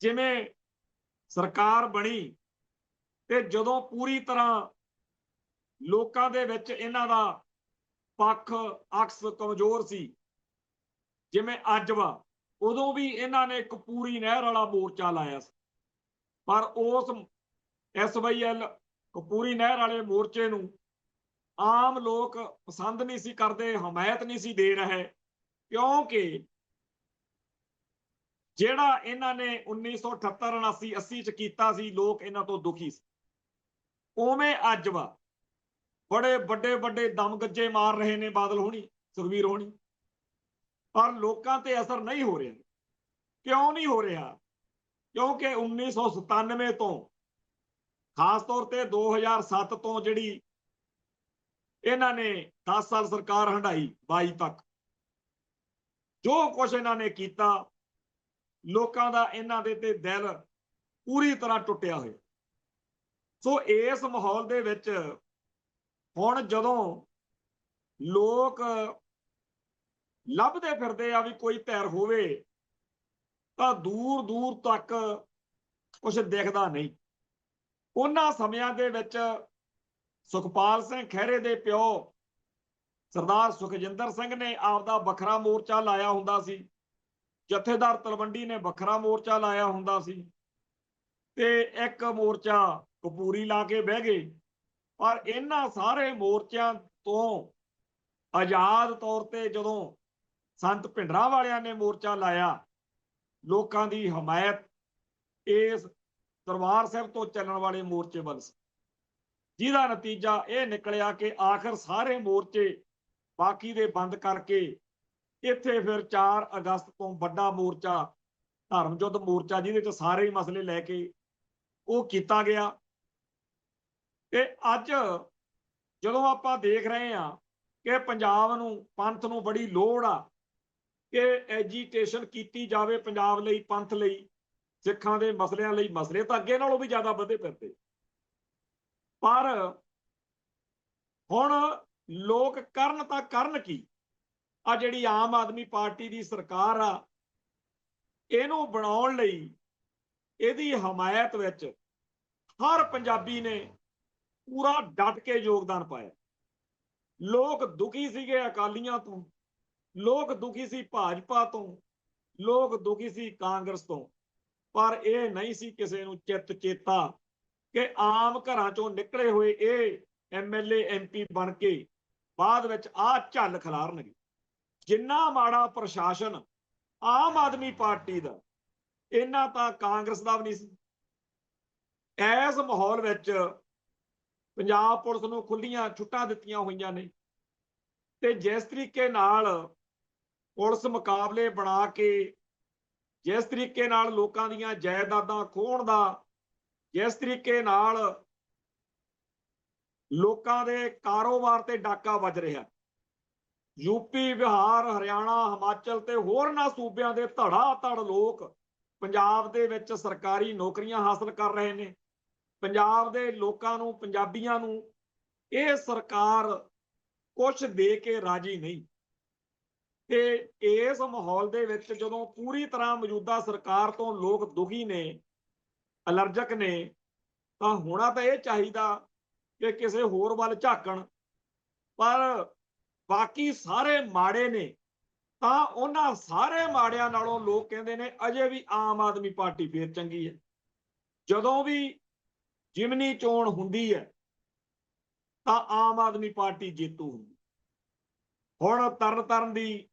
[SPEAKER 1] ਜਿਵੇਂ ਸਰਕਾਰ ਬਣੀ ਤੇ ਜਦੋਂ ਪੂਰੀ ਤਰ੍ਹਾਂ ਲੋਕਾਂ ਦੇ ਵਿੱਚ ਇਹਨਾਂ ਦਾ ਪੱਖ ਅਕਸ ਕਮਜ਼ੋਰ ਸੀ, ਜਿਵੇਂ ਅੱਜ ਵਾ, ਉਦੋਂ ਵੀ ਇਹਨਾਂ ਨੇ ਕਪੂਰੀ ਨਹਿਰ ਵਾਲਾ ਮੋਰਚਾ ਲਾਇਆ ਸੀ। ਪਰ ਉਸ SYL ਕਪੂਰੀ ਨਹਿਰ ਵਾਲੇ ਮੋਰਚੇ ਨੂੰ ਆਮ ਲੋਕ ਪਸੰਦ ਨਹੀਂ ਸੀ ਕਰਦੇ, ਹਮਾਇਤ ਨਹੀਂ ਸੀ ਦੇ ਰਹੇ, ਕਿਉਂਕਿ ਜਿਹੜਾ ਇਹਨਾਂ ਨੇ 1978 79 80 ਚ ਕੀਤਾ ਸੀ, ਲੋਕ ਇਹਨਾਂ ਤੋਂ ਦੁਖੀ ਸੀ। ਉਵੇਂ ਅੱਜ ਵਾ, ਬੜੇ ਵੱਡੇ ਵੱਡੇ ਦਮ ਗੱਜੇ ਮਾਰ ਰਹੇ ਨੇ ਬਾਦਲ ਹੋਣੀ, ਸੁਖਬੀਰ ਹੋਣੀ, ਪਰ ਲੋਕਾਂ ਤੇ ਅਸਰ ਨਹੀਂ ਹੋ ਰਿਹਾ। ਕਿਉਂ ਨਹੀਂ ਹੋ ਰਿਹਾ? ਕਿਉਂਕਿ 1997 ਤੋਂ, ਖਾਸ ਤੌਰ ਤੇ 2007 ਤੋਂ ਜਿਹੜੀ ਇਹਨਾਂ ਨੇ 10 ਸਾਲ ਸਰਕਾਰ ਹੰਢਾਈ, 22 ਤੱਕ ਜੋ ਕੁਝ ਇਹਨਾਂ ਨੇ ਕੀਤਾ, ਲੋਕਾਂ ਦਾ ਇਹਨਾਂ ਦੇ ਤੇ ਦਿਲ ਪੂਰੀ ਤਰ੍ਹਾਂ ਟੁੱਟਿਆ ਹੋਇਆ। ਸੋ ਇਸ ਮਾਹੌਲ ਦੇ ਵਿੱਚ ਹੁਣ ਜਦੋਂ ਲੋਕ ਲੱਭਦੇ ਫਿਰਦੇ ਆ ਵੀ ਕੋਈ ਧਿਰ ਹੋਵੇ, ਤਾਂ ਦੂਰ ਦੂਰ ਤੱਕ ਕੁਝ ਦਿਖਦਾ ਨਹੀਂ। ਉਹਨਾਂ ਸਮਿਆਂ ਦੇ ਵਿੱਚ ਸੁਖਪਾਲ ਸਿੰਘ ਖਹਿਰੇ ਦੇ ਪਿਓ ਸਰਦਾਰ ਸੁਖਜਿੰਦਰ ਸਿੰਘ ਨੇ ਆਪਦਾ ਵੱਖਰਾ ਮੋਰਚਾ ਲਾਇਆ ਹੁੰਦਾ ਸੀ, ਜਥੇਦਾਰ ਤਲਵੰਡੀ ਨੇ ਵੱਖਰਾ ਮੋਰਚਾ ਲਾਇਆ ਹੁੰਦਾ ਸੀ, ਤੇ ਇੱਕ ਮੋਰਚਾ ਕਪੂਰੀ ਲਾ ਕੇ ਬਹਿ ਗਏ। ਪਰ ਇਹਨਾਂ ਸਾਰੇ ਮੋਰਚਿਆਂ ਤੋਂ ਆਜ਼ਾਦ ਤੌਰ ਤੇ ਜਦੋਂ ਸੰਤ ਭਿੰਡਰਾਂ ਵਾਲਿਆਂ ਨੇ ਮੋਰਚਾ ਲਾਇਆ, ਲੋਕਾਂ ਦੀ ਹਮਾਇਤ ਇਸ ਦਰਬਾਰ ਸਾਹਿਬ ਤੋਂ ਚੱਲਣ ਵਾਲੇ ਮੋਰਚੇ ਵੱਲ ਸੀ, ਜਿਹਦਾ ਨਤੀਜਾ ਇਹ ਨਿਕਲਿਆ ਕਿ ਆਖਰ ਸਾਰੇ ਮੋਰਚੇ ਬਾਕੀ ਦੇ ਬੰਦ ਕਰਕੇ ਇੱਥੇ ਫਿਰ 4 ਅਗਸਤ ਤੋਂ ਵੱਡਾ ਮੋਰਚਾ, ਧਰਮ ਯੁੱਧ ਮੋਰਚਾ, ਜਿਹਦੇ ਚ ਸਾਰੇ ਮਸਲੇ ਲੈ ਕੇ ਉਹ ਕੀਤਾ ਗਿਆ। ਤੇ ਅੱਜ ਜਦੋਂ ਆਪਾਂ ਦੇਖ ਰਹੇ ਹਾਂ ਕਿ ਪੰਜਾਬ ਨੂੰ, ਪੰਥ ਨੂੰ ਬੜੀ ਲੋੜ ਆ ਕਿ ਐਜੀਟੇਸ਼ਨ ਕੀਤੀ ਜਾਵੇ ਪੰਜਾਬ ਲਈ, ਪੰਥ ਲਈ, ਸਿੱਖਾਂ ਦੇ ਮਸਲਿਆਂ ਲਈ। ਮਸਲੇ ਤਾਂ ਅੱਗੇ ਨਾਲੋਂ ਵੀ ਜ਼ਿਆਦਾ ਵਧੇ ਫਿਰਦੇ, ਪਰ ਹੁਣ ਲੋਕ ਕਰਨ ਤਾਂ ਕਰਨ ਕੀ? ਆ ਜਿਹੜੀ ਆਮ ਆਦਮੀ ਪਾਰਟੀ ਦੀ ਸਰਕਾਰ ਆ, ਇਹਨੂੰ ਬਣਾਉਣ ਲਈ, ਇਹਦੀ ਹਮਾਇਤ ਵਿੱਚ ਹਰ ਪੰਜਾਬੀ ਨੇ ਪੂਰਾ ਡਟ ਕੇ ਯੋਗਦਾਨ ਪਾਇਆ। ਲੋਕ ਦੁਖੀ ਸੀਗੇ ਅਕਾਲੀਆਂ ਤੋਂ, ਲੋਕ ਦੁਖੀ ਸੀ ਭਾਜਪਾ ਤੋਂ, ਲੋਕ ਦੁਖੀ ਸੀ ਕਾਂਗਰਸ ਤੋਂ, ਪਰ ਇਹ ਨਹੀਂ ਸੀ ਕਿਸੇ ਨੂੰ ਚਿੱਤ ਚੇਤਾ ਕਿ ਆਮ ਘਰਾਂ ਚੋਂ ਨਿਕਲੇ ਹੋਏ ਇਹ MLA MP ਬਣ ਕੇ ਬਾਅਦ ਵਿੱਚ ਆਹ ਝੱਲ ਖਿਲਾਰਨਗੇ। ਜਿੰਨਾ ਮਾੜਾ ਪ੍ਰਸ਼ਾਸਨ ਆਮ ਆਦਮੀ ਪਾਰਟੀ ਦਾ, ਇੰਨਾ ਤਾਂ ਕਾਂਗਰਸ ਦਾ ਵੀ ਨਹੀਂ ਸੀ। ਇਸ ਮਾਹੌਲ ਵਿੱਚ ਪੰਜਾਬ ਪੁਲਿਸ ਨੂੰ ਖੁੱਲੀਆਂ ਛੁੱਟਾਂ ਦਿੱਤੀਆਂ ਹੋਈਆਂ ਨੇ, ਤੇ ਜਿਸ ਤਰੀਕੇ ਨਾਲ ਪੁਲਿਸ ਮੁਕਾਬਲੇ ਬਣਾ ਕੇ, ਜਿਸ ਤਰੀਕੇ ਨਾਲ ਲੋਕਾਂ ਦੀਆਂ ਜਾਇਦਾਦਾਂ ਖੋਹਣ ਦਾ, ਜਿਸ ਤਰੀਕੇ ਨਾਲ ਲੋਕਾਂ ਦੇ ਕਾਰੋਬਾਰ ਤੇ ਡਾਕਾ ਵੱਜ ਰਿਹਾ, ਯੂਪੀ, ਬਿਹਾਰ, ਹਰਿਆਣਾ, ਹਿਮਾਚਲ ਤੇ ਹੋਰਨਾਂ ਸੂਬਿਆਂ ਦੇ ਧੜਾ ਧੜ ਲੋਕ ਪੰਜਾਬ ਦੇ ਵਿੱਚ ਸਰਕਾਰੀ ਨੌਕਰੀਆਂ ਹਾਸਲ ਕਰ ਰਹੇ ਨੇ। ਪੰਜਾਬ ਦੇ ਲੋਕਾਂ ਨੂੰ, ਪੰਜਾਬੀਆਂ ਨੂੰ ਇਹ ਸਰਕਾਰ ਕੁਛ ਦੇ ਕੇ ਰਾਜੀ ਨਹੀਂ। ਤੇ ਇਸ ਮਾਹੌਲ ਦੇ ਵਿੱਚ ਜਦੋਂ ਪੂਰੀ ਤਰ੍ਹਾਂ ਮੌਜੂਦਾ ਸਰਕਾਰ ਤੋਂ ਲੋਕ ਦੁਖੀ ਨੇ, ਅਲਰਜਕ ਨੇ, ਤਾਂ ਹੋਣਾ ਤਾਂ ਇਹ ਚਾਹੀਦਾ ਕਿ ਕਿਸੇ ਹੋਰ ਵੱਲ ਝਾਕਣ, ਪਰ ਬਾਕੀ ਸਾਰੇ ਮਾੜੇ ਨੇ, ਤਾਂ ਉਹਨਾਂ ਸਾਰੇ ਮਾੜਿਆਂ ਨਾਲੋਂ ਲੋਕ ਕਹਿੰਦੇ ਨੇ ਅਜੇ ਵੀ ਆਮ ਆਦਮੀ ਪਾਰਟੀ ਫੇਰ ਚੰਗੀ ਹੈ। ਜਦੋਂ ਵੀ ਜਿਮਨੀ ਚੋਣ ਹੁੰਦੀ ਹੈ ਤਾਂ ਆਮ ਆਦਮੀ ਪਾਰਟੀ ਜੇਤੂ ਹੁੰਦੀ। ਹੁਣ ਤਰਨਤਾਰਨ ਦੀ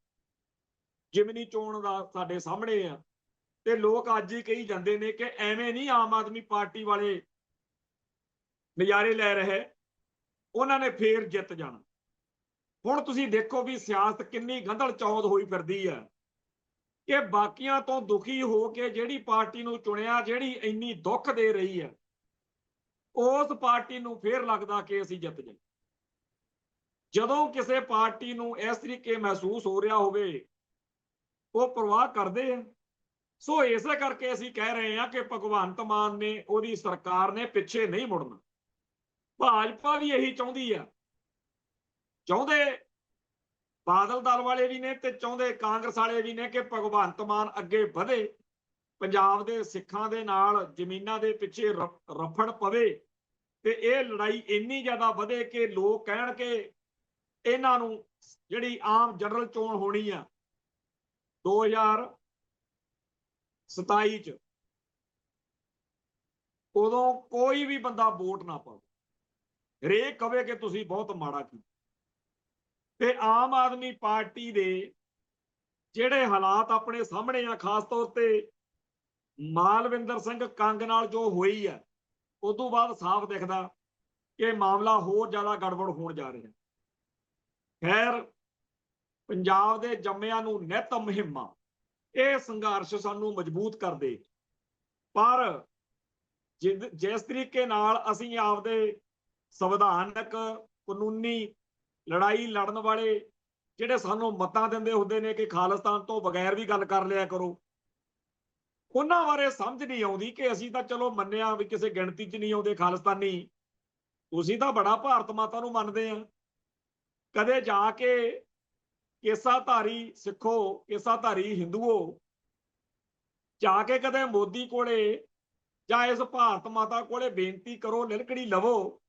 [SPEAKER 1] ਜਿਮਨੀ ਚੋਣ ਦਾ ਸਾਡੇ ਸਾਹਮਣੇ ਆ, ਤੇ ਲੋਕ ਅੱਜ ਹੀ ਕਹੀ ਜਾਂਦੇ ਨੇ ਕਿ ਐਵੇਂ ਨਹੀਂ ਆਮ ਆਦਮੀ ਪਾਰਟੀ ਵਾਲੇ ਨਜ਼ਾਰੇ ਲੈ ਰਹੇ, ਉਹਨਾਂ ਨੇ ਫੇਰ ਜਿੱਤ ਜਾਣਾ। ਹੁਣ ਤੁਸੀਂ ਦੇਖੋ ਵੀ ਸਿਆਸਤ ਕਿੰਨੀ ਗੰਧਲ ਚੌਂਧ ਹੋਈ ਫਿਰਦੀ ਹੈ ਕਿ ਬਾਕੀਆਂ ਤੋਂ ਦੁਖੀ ਹੋ ਕੇ ਜਿਹੜੀ ਪਾਰਟੀ ਨੂੰ ਚੁਣਿਆ, ਜਿਹੜੀ ਇੰਨੀ ਦੁੱਖ ਦੇ ਰਹੀ ਹੈ, ਉਸ ਪਾਰਟੀ ਨੂੰ ਫੇਰ ਲੱਗਦਾ ਕਿ ਅਸੀਂ ਜਿੱਤ ਜਾਈਏ। ਜਦੋਂ ਕਿਸੇ ਪਾਰਟੀ ਨੂੰ ਇਸ ਤਰੀਕੇ ਮਹਿਸੂਸ ਹੋ ਰਿਹਾ ਹੋਵੇ, ਉਹ ਪ੍ਰਵਾਹ ਕਰਦੇ ਆ। ਸੋ ਇਸੇ ਕਰਕੇ ਅਸੀਂ ਕਹਿ ਰਹੇ ਹਾਂ ਕਿ ਭਗਵੰਤ ਮਾਨ ਨੇ, ਉਹਦੀ ਸਰਕਾਰ ਨੇ ਪਿੱਛੇ ਨਹੀਂ ਮੁੜਨਾ। ਭਾਜਪਾ ਵੀ ਇਹੀ ਚਾਹੁੰਦੀ ਆ, ਚਾਹੁੰਦੇ ਬਾਦਲ ਦਲ ਵਾਲੇ ਵੀ ਨੇ ਤੇ ਚਾਹੁੰਦੇ ਕਾਂਗਰਸ ਵਾਲੇ ਵੀ ਨੇ ਕਿ ਭਗਵੰਤ ਮਾਨ ਅੱਗੇ ਵਧੇ, ਪੰਜਾਬ ਦੇ ਸਿੱਖਾਂ ਦੇ ਨਾਲ ਜ਼ਮੀਨਾਂ ਦੇ ਪਿੱਛੇ ਰਫੜ ਪਵੇ ਤੇ ਇਹ ਲੜਾਈ ਇੰਨੀ ਜ਼ਿਆਦਾ ਵਧੇ ਕਿ ਲੋਕ ਕਹਿਣ ਕਿ ਇਹਨਾਂ ਨੂੰ ਜਿਹੜੀ ਆਮ ਜਨਰਲ ਚੋਣ ਹੋਣੀ ਆ 2027 ਚ, ਉਦੋਂ ਕੋਈ ਵੀ ਬੰਦਾ ਵੋਟ ਨਾ ਪਾਵੇ, ਹਰੇਕ ਕਵੇ ਕਿ ਤੁਸੀਂ ਬਹੁਤ ਮਾੜਾ ਕੀਤਾ। ਤੇ ਆਮ ਆਦਮੀ ਪਾਰਟੀ ਦੇ ਜਿਹੜੇ ਹਾਲਾਤ ਆਪਣੇ ਸਾਹਮਣੇ ਆ, ਖਾਸ ਤੌਰ ਤੇ ਮਾਲਵਿੰਦਰ ਸਿੰਘ ਕੰਗ ਨਾਲ ਜੋ ਹੋਈ ਹੈ, ਉਸ ਤੋਂ ਬਾਅਦ ਸਾਫ਼ ਦਿਖਦਾ ਕਿ ਮਾਮਲਾ ਹੋਰ ਜ਼ਿਆਦਾ ਗੜਬੜ ਹੋਣ ਜਾ ਰਿਹਾ। ਖੈਰ, ਪੰਜਾਬ ਦੇ ਜੰਮਿਆਂ ਨੂੰ ਨਿੱਤ ਮੁਹਿੰਮਾਂ, ਇਹ ਸੰਘਰਸ਼ ਸਾਨੂੰ ਮਜ਼ਬੂਤ ਕਰਦੇ, ਪਰ ਜਿਸ ਤਰੀਕੇ ਨਾਲ ਅਸੀਂ ਆਪਦੇ ਸੰਵਿਧਾਨਕ ਕਾਨੂੰਨੀ ਲੜਾਈ ਲੜਨ ਵਾਲੇ ਜਿਹੜੇ ਸਾਨੂੰ ਮਤਾਂ ਦਿੰਦੇ ਹੁੰਦੇ ਨੇ ਕਿ ਖਾਲਿਸਤਾਨ ਤੋਂ ਬਗੈਰ ਵੀ ਗੱਲ ਕਰ ਲਿਆ ਕਰੋ, ਉਹਨਾਂ ਬਾਰੇ ਸਮਝ ਨਹੀਂ ਆਉਂਦੀ ਕਿ ਅਸੀਂ ਤਾਂ ਚਲੋ ਮੰਨਿਆ ਵੀ ਕਿਸੇ ਗਿਣਤੀ 'ਚ ਨਹੀਂ ਆਉਂਦੇ ਖਾਲਿਸਤਾਨੀ, ਤੁਸੀਂ ਤਾਂ ਬੜਾ ਭਾਰਤ ਮਾਤਾ ਨੂੰ ਮੰਨਦੇ ਆ। ਕਦੇ ਜਾ ਕੇ ਕੇਸਾਧਾਰੀ ਸਿੱਖੋ, ਕੇਸਾਧਾਰੀ ਹਿੰਦੂਓ, ਜਾ ਕੇ ਕਦੇ ਮੋਦੀ ਕੋਲੇ ਜਾਂ ਇਸ ਭਾਰਤ ਮਾਤਾ ਕੋਲੇ ਬੇਨਤੀ ਕਰੋ, ਲਿਲਕੜੀ ਲਵੋ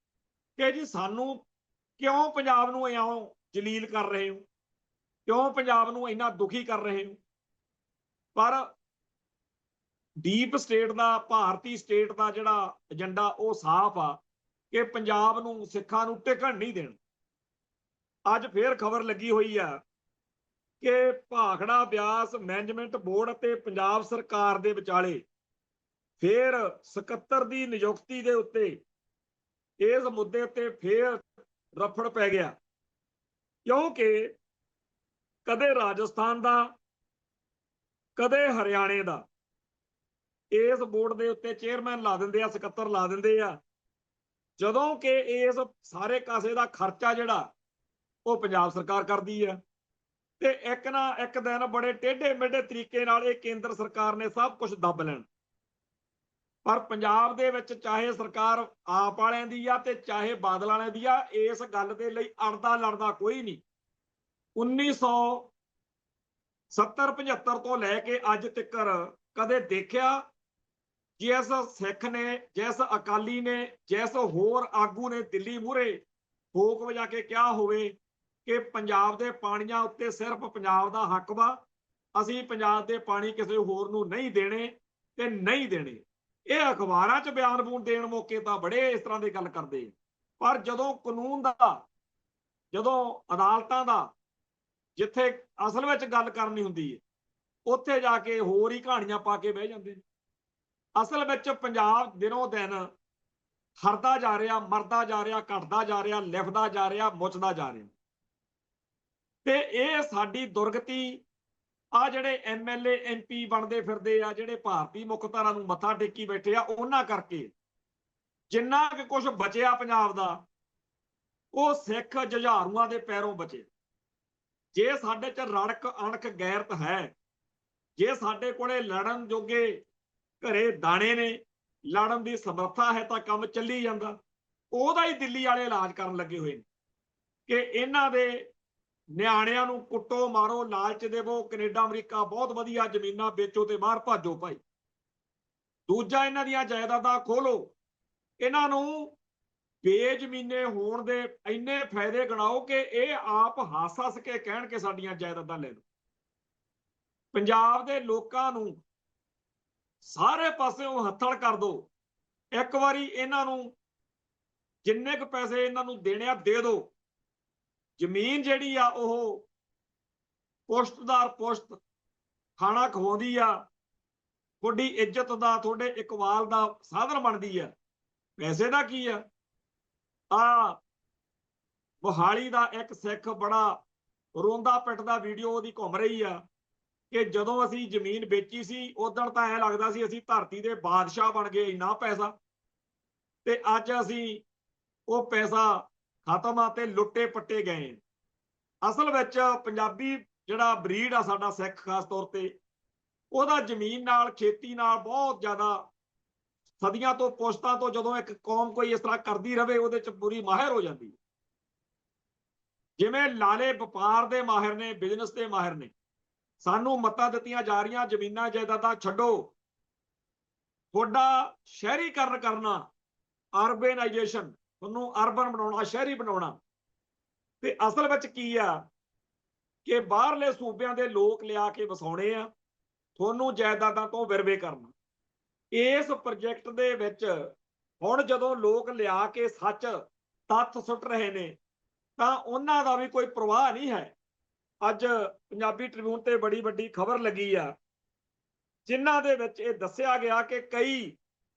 [SPEAKER 1] ਕਿ ਜੀ ਸਾਨੂੰ ਕਿਉਂ ਪੰਜਾਬ ਨੂੰ ਇਉਂ ਜਲੀਲ ਕਰ ਰਹੇ ਹੋ, ਕਿਉਂ ਪੰਜਾਬ ਨੂੰ ਇੰਨਾ ਦੁਖੀ ਕਰ ਰਹੇ ਹੋ। ਪਰ ਡੀਪ ਸਟੇਟ ਦਾ, ਭਾਰਤੀ ਸਟੇਟ ਦਾ ਜਿਹੜਾ ਏਜੰਡਾ ਉਹ ਸਾਫ਼ ਆ ਕਿ ਪੰਜਾਬ ਨੂੰ, ਸਿੱਖਾਂ ਨੂੰ ਟਿਕਣ ਨਹੀਂ ਦੇਣਾ। ਅੱਜ ਫੇਰ ਖਬਰ ਲੱਗੀ ਹੋਈ ਆ ਕਿ ਭਾਖੜਾ ਬਿਆਸ ਮੈਨੇਜਮੈਂਟ ਬੋਰਡ ਅਤੇ ਪੰਜਾਬ ਸਰਕਾਰ ਦੇ ਵਿਚਾਲੇ ਫੇਰ ਸਕੱਤਰ ਦੀ ਨਿਯੁਕਤੀ ਦੇ ਉੱਤੇ, ਇਸ ਮੁੱਦੇ ਉੱਤੇ ਫੇਰ ਰਫੜ ਪੈ ਗਿਆ, ਕਿਉਂਕਿ ਕਦੇ ਰਾਜਸਥਾਨ ਦਾ, ਕਦੇ ਹਰਿਆਣੇ ਦਾ ਇਸ ਬੋਰਡ ਦੇ ਉੱਤੇ ਚੇਅਰਮੈਨ ਲਾ ਦਿੰਦੇ ਆ, ਸਕੱਤਰ ਲਾ ਦਿੰਦੇ ਆ, ਜਦੋਂ ਕਿ ਇਸ ਸਾਰੇ ਕਾਸੇ ਦਾ ਖਰਚਾ ਜਿਹੜਾ ਉਹ ਪੰਜਾਬ ਸਰਕਾਰ ਕਰਦੀ ਹੈ। ਤੇ ਇੱਕ ਨਾ ਇੱਕ ਦਿਨ ਬੜੇ ਟੇਢੇ ਮੇਢੇ ਤਰੀਕੇ ਨਾਲ ਇਹ ਕੇਂਦਰ ਸਰਕਾਰ ਨੇ ਸਭ ਕੁਝ ਦੱਬ ਲੈਣਾ। ਪਰ ਪੰਜਾਬ ਦੇ ਵਿੱਚ ਚਾਹੇ ਸਰਕਾਰ ਆਪ ਵਾਲਿਆਂ ਦੀ ਆ ਤੇ ਚਾਹੇ ਬਾਦਲ ਵਾਲਿਆਂ ਦੀ ਆ, ਇਸ ਗੱਲ ਦੇ ਲਈ ਅੜਦਾ ਲੜਦਾ ਕੋਈ ਨਹੀਂ। 1970-75 ਤੋਂ ਲੈ ਕੇ ਅੱਜ ਤੱਕ ਕਦੇ ਦੇਖਿਆ ਜਿਸ ਸਿੱਖ ਨੇ, ਜਿਸ ਅਕਾਲੀ ਨੇ, ਜਿਸ ਹੋਰ ਆਗੂ ਨੇ ਦਿੱਲੀ ਮੂਹਰੇ ਫੂਕ ਵਜਾ ਕੇ ਕਿਹਾ ਹੋਵੇ ਕਿ ਪੰਜਾਬ ਦੇ ਪਾਣੀਆਂ ਉੱਤੇ ਸਿਰਫ ਪੰਜਾਬ ਦਾ ਹੱਕ ਵਾ, ਅਸੀਂ ਪੰਜਾਬ ਦੇ ਪਾਣੀ ਕਿਸੇ ਹੋਰ ਨੂੰ ਨਹੀਂ ਦੇਣੇ ਤੇ ਨਹੀਂ ਦੇਣੇ। ਇਹ ਅਖਬਾਰਾਂ 'ਚ ਬਿਆਨ ਬੂਨ ਦੇਣ ਮੌਕੇ ਤਾਂ ਬੜੇ ਇਸ ਤਰ੍ਹਾਂ ਦੀ ਗੱਲ ਕਰਦੇ, ਪਰ ਜਦੋਂ ਕਾਨੂੰਨ ਦਾ, ਜਦੋਂ ਅਦਾਲਤਾਂ ਦਾ, ਜਿੱਥੇ ਅਸਲ ਵਿੱਚ ਗੱਲ ਕਰਨੀ ਹੁੰਦੀ ਹੈ, ਉੱਥੇ ਜਾ ਕੇ ਹੋਰ ਹੀ ਕਹਾਣੀਆਂ ਪਾ ਕੇ ਬਹਿ ਜਾਂਦੇ ਨੇ। ਅਸਲ ਵਿੱਚ ਪੰਜਾਬ ਦਿਨੋਂ ਦਿਨ ਹਰਦਾ ਜਾ ਰਿਹਾ, ਮਰਦਾ ਜਾ ਰਿਹਾ, ਘਟਦਾ ਜਾ ਰਿਹਾ, ਲਿਫਦਾ ਜਾ ਰਿਹਾ, ਮੁੱਚਦਾ ਜਾ ਰਿਹਾ। ਤੇ ਇਹ ਸਾਡੀ ਦੁਰਗਤੀ, ਆ ਜਿਹੜੇ MLA MP ਬਣਦੇ ਫਿਰਦੇ ਆ, ਜਿਹੜੇ ਭਾਰਤੀ ਮੁੱਖ ਧਾਰਾ ਨੂੰ ਮੱਥਾ ਟੇਕੀ ਬੈਠੇ ਆ, ਉਹਨਾਂ ਕਰਕੇ ਜਿੰਨਾ ਕਿ ਕੁਝ ਬਚਿਆ ਪੰਜਾਬ ਦਾ, ਉਹ ਸਿੱਖ ਜੁਝਾਰੂਆਂ ਦੇ ਪੈਰੋਂ ਬਚੇ। ਜੇ ਸਾਡੇ 'ਚ ਰੜਕ ਅਣਖ ਗੈਰਤ ਹੈ, ਜੇ ਸਾਡੇ ਕੋਲੇ ਲੜਨ ਜੋਗੇ ਘਰੇ ਦਾਣੇ ਨੇ, ਲੜਨ ਦੀ ਸਮਰੱਥਾ ਹੈ, ਤਾਂ ਕੰਮ ਚੱਲੀ ਜਾਂਦਾ। ਉਹਦਾ ਹੀ ਦਿੱਲੀ ਵਾਲੇ ਇਲਾਜ ਕਰਨ ਲੱਗੇ ਹੋਏ ਨੇ ਕਿ ਇਹਨਾਂ ਦੇ ਨਿਆਣਿਆਂ ਨੂੰ ਕੁੱਟੋ, ਮਾਰੋ, ਲਾਲਚ ਦੇਵੋ, ਕੈਨੇਡਾ ਅਮਰੀਕਾ ਬਹੁਤ ਵਧੀਆ, ਜ਼ਮੀਨਾਂ ਵੇਚੋ ਤੇ ਬਾਹਰ ਭਾਜੋ ਭਾਈ। ਦੂਜਾ, ਇਹਨਾਂ ਦੀਆਂ ਜਾਇਦਾਦਾਂ ਖੋਲੋ, ਇਹਨਾਂ ਨੂੰ ਬੇਜ਼ਮੀਨੇ ਹੋਣ ਦੇ ਇੰਨੇ ਫਾਇਦੇ ਗਿਣਾਓ ਕਿ ਇਹ ਆਪ ਹੱਸ ਕੇ ਕਹਿਣ ਕਿ ਸਾਡੀਆਂ ਜਾਇਦਾਦਾਂ ਲੈ ਲਓ। ਪੰਜਾਬ ਦੇ ਲੋਕਾਂ ਨੂੰ ਸਾਰੇ ਪਾਸਿਓਂ ਹੱਥਲ ਕਰ ਦੋ। ਇੱਕ ਵਾਰੀ ਇਹਨਾਂ ਨੂੰ ਜਿੰਨੇ ਕੁ ਪੈਸੇ ਇਹਨਾਂ ਨੂੰ ਦੇਣੇ ਆ ਦੇ ਦਿਓ। ਜ਼ਮੀਨ ਜਿਹੜੀ ਆ ਉਹ ਪੁਸ਼ਤਦਾਰ ਪੁਸ਼ਤ ਖਾਣਾ ਖਵਾਉਂਦੀ ਆ, ਤੁਹਾਡੀ ਇੱਜ਼ਤ ਦਾ, ਤੁਹਾਡੇ ਇਕਬਾਲ ਦਾ ਸਾਧਨ ਬਣਦੀ ਆ। ਪੈਸੇ ਦਾ ਕੀ ਆ? ਮੋਹਾਲੀ ਦਾ ਇੱਕ ਸਿੱਖ ਬੜਾ ਰੋਂਦਾ ਪਿੱਟਦਾ ਵੀਡੀਓ ਉਹਦੀ ਘੁੰਮ ਰਹੀ ਆ ਕਿ ਜਦੋਂ ਅਸੀਂ ਜ਼ਮੀਨ ਵੇਚੀ ਸੀ ਉਦੋਂ ਤਾਂ ਐਂ ਲੱਗਦਾ ਸੀ ਅਸੀਂ ਧਰਤੀ ਦੇ ਬਾਦਸ਼ਾਹ ਬਣ ਗਏ, ਇੰਨਾ ਪੈਸਾ, ਤੇ ਅੱਜ ਅਸੀਂ ਉਹ ਪੈਸਾ ਖਤਮ ਆ ਤੇ ਲੁੱਟੇ ਪੱਟੇ ਗਏ। ਅਸਲ ਵਿੱਚ ਪੰਜਾਬੀ ਜਿਹੜਾ ਬਰੀਡ ਆ ਸਾਡਾ ਸਿੱਖ ਖਾਸ ਤੌਰ ਤੇ, ਉਹਦਾ ਜ਼ਮੀਨ ਨਾਲ ਖੇਤੀ ਨਾਲ ਬਹੁਤ ਜ਼ਿਆਦਾ ਸਦੀਆਂ ਤੋਂ ਪੁਸ਼ਤਾਂ ਤੋਂ ਜਦੋਂ ਇੱਕ ਕੌਮ ਕੋਈ ਇਸ ਤਰ੍ਹਾਂ ਕਰਦੀ ਰਵੇ ਉਹਦੇ ਚ ਪੂਰੀ ਮਾਹਿਰ ਹੋ ਜਾਂਦੀ। ਜਿਵੇਂ ਲਾਲੇ ਵਪਾਰ ਦੇ ਮਾਹਿਰ ਨੇ, ਬਿਜ਼ਨਸ ਦੇ ਮਾਹਿਰ ਨੇ, ਸਾਨੂੰ ਮੱਤਾਂ ਦਿੱਤੀਆਂ ਜਾ ਰਹੀਆਂ ਜ਼ਮੀਨਾਂ ਜਾਇਦਾਦਾਂ ਛੱਡੋ, ਤੁਹਾਡਾ ਸ਼ਹਿਰੀਕਰਨ ਕਰਨਾ, ਅਰਬਨਾਈਜੇਸ਼ਨ, ਤੁਹਾਨੂੰ ਅਰਬਨ ਬਣਾਉਣਾ, ਸ਼ਹਿਰੀ ਬਣਾਉਣਾ। ਤੇ ਅਸਲ ਵਿੱਚ ਕੀ ਆ ਕਿ ਬਾਹਰਲੇ ਸੂਬਿਆਂ ਦੇ ਲੋਕ ਲਿਆ ਕੇ ਵਸਾਉਣੇ ਆ, ਤੁਹਾਨੂੰ ਜਾਇਦਾਦਾਂ ਤੋਂ ਵਿਰਵੇ ਕਰਨਾ। ਇਸ ਪ੍ਰੋਜੈਕਟ ਦੇ ਵਿੱਚ ਹੁਣ ਜਦੋਂ ਲੋਕ ਲਿਆ ਕੇ ਸੱਚ ਤੱਥ ਸੁੱਟ ਰਹੇ ਨੇ ਤਾਂ ਉਹਨਾਂ ਦਾ ਵੀ ਕੋਈ ਪ੍ਰਵਾਹ ਨਹੀਂ ਹੈ। ਅੱਜ ਪੰਜਾਬੀ ਟ੍ਰਿਬਿਊਨ ਤੇ ਬੜੀ ਵੱਡੀ ਖਬਰ ਲੱਗੀ ਆ ਜਿਨ੍ਹਾਂ ਦੇ ਵਿੱਚ ਇਹ ਦੱਸਿਆ ਗਿਆ ਕਿ ਕਈ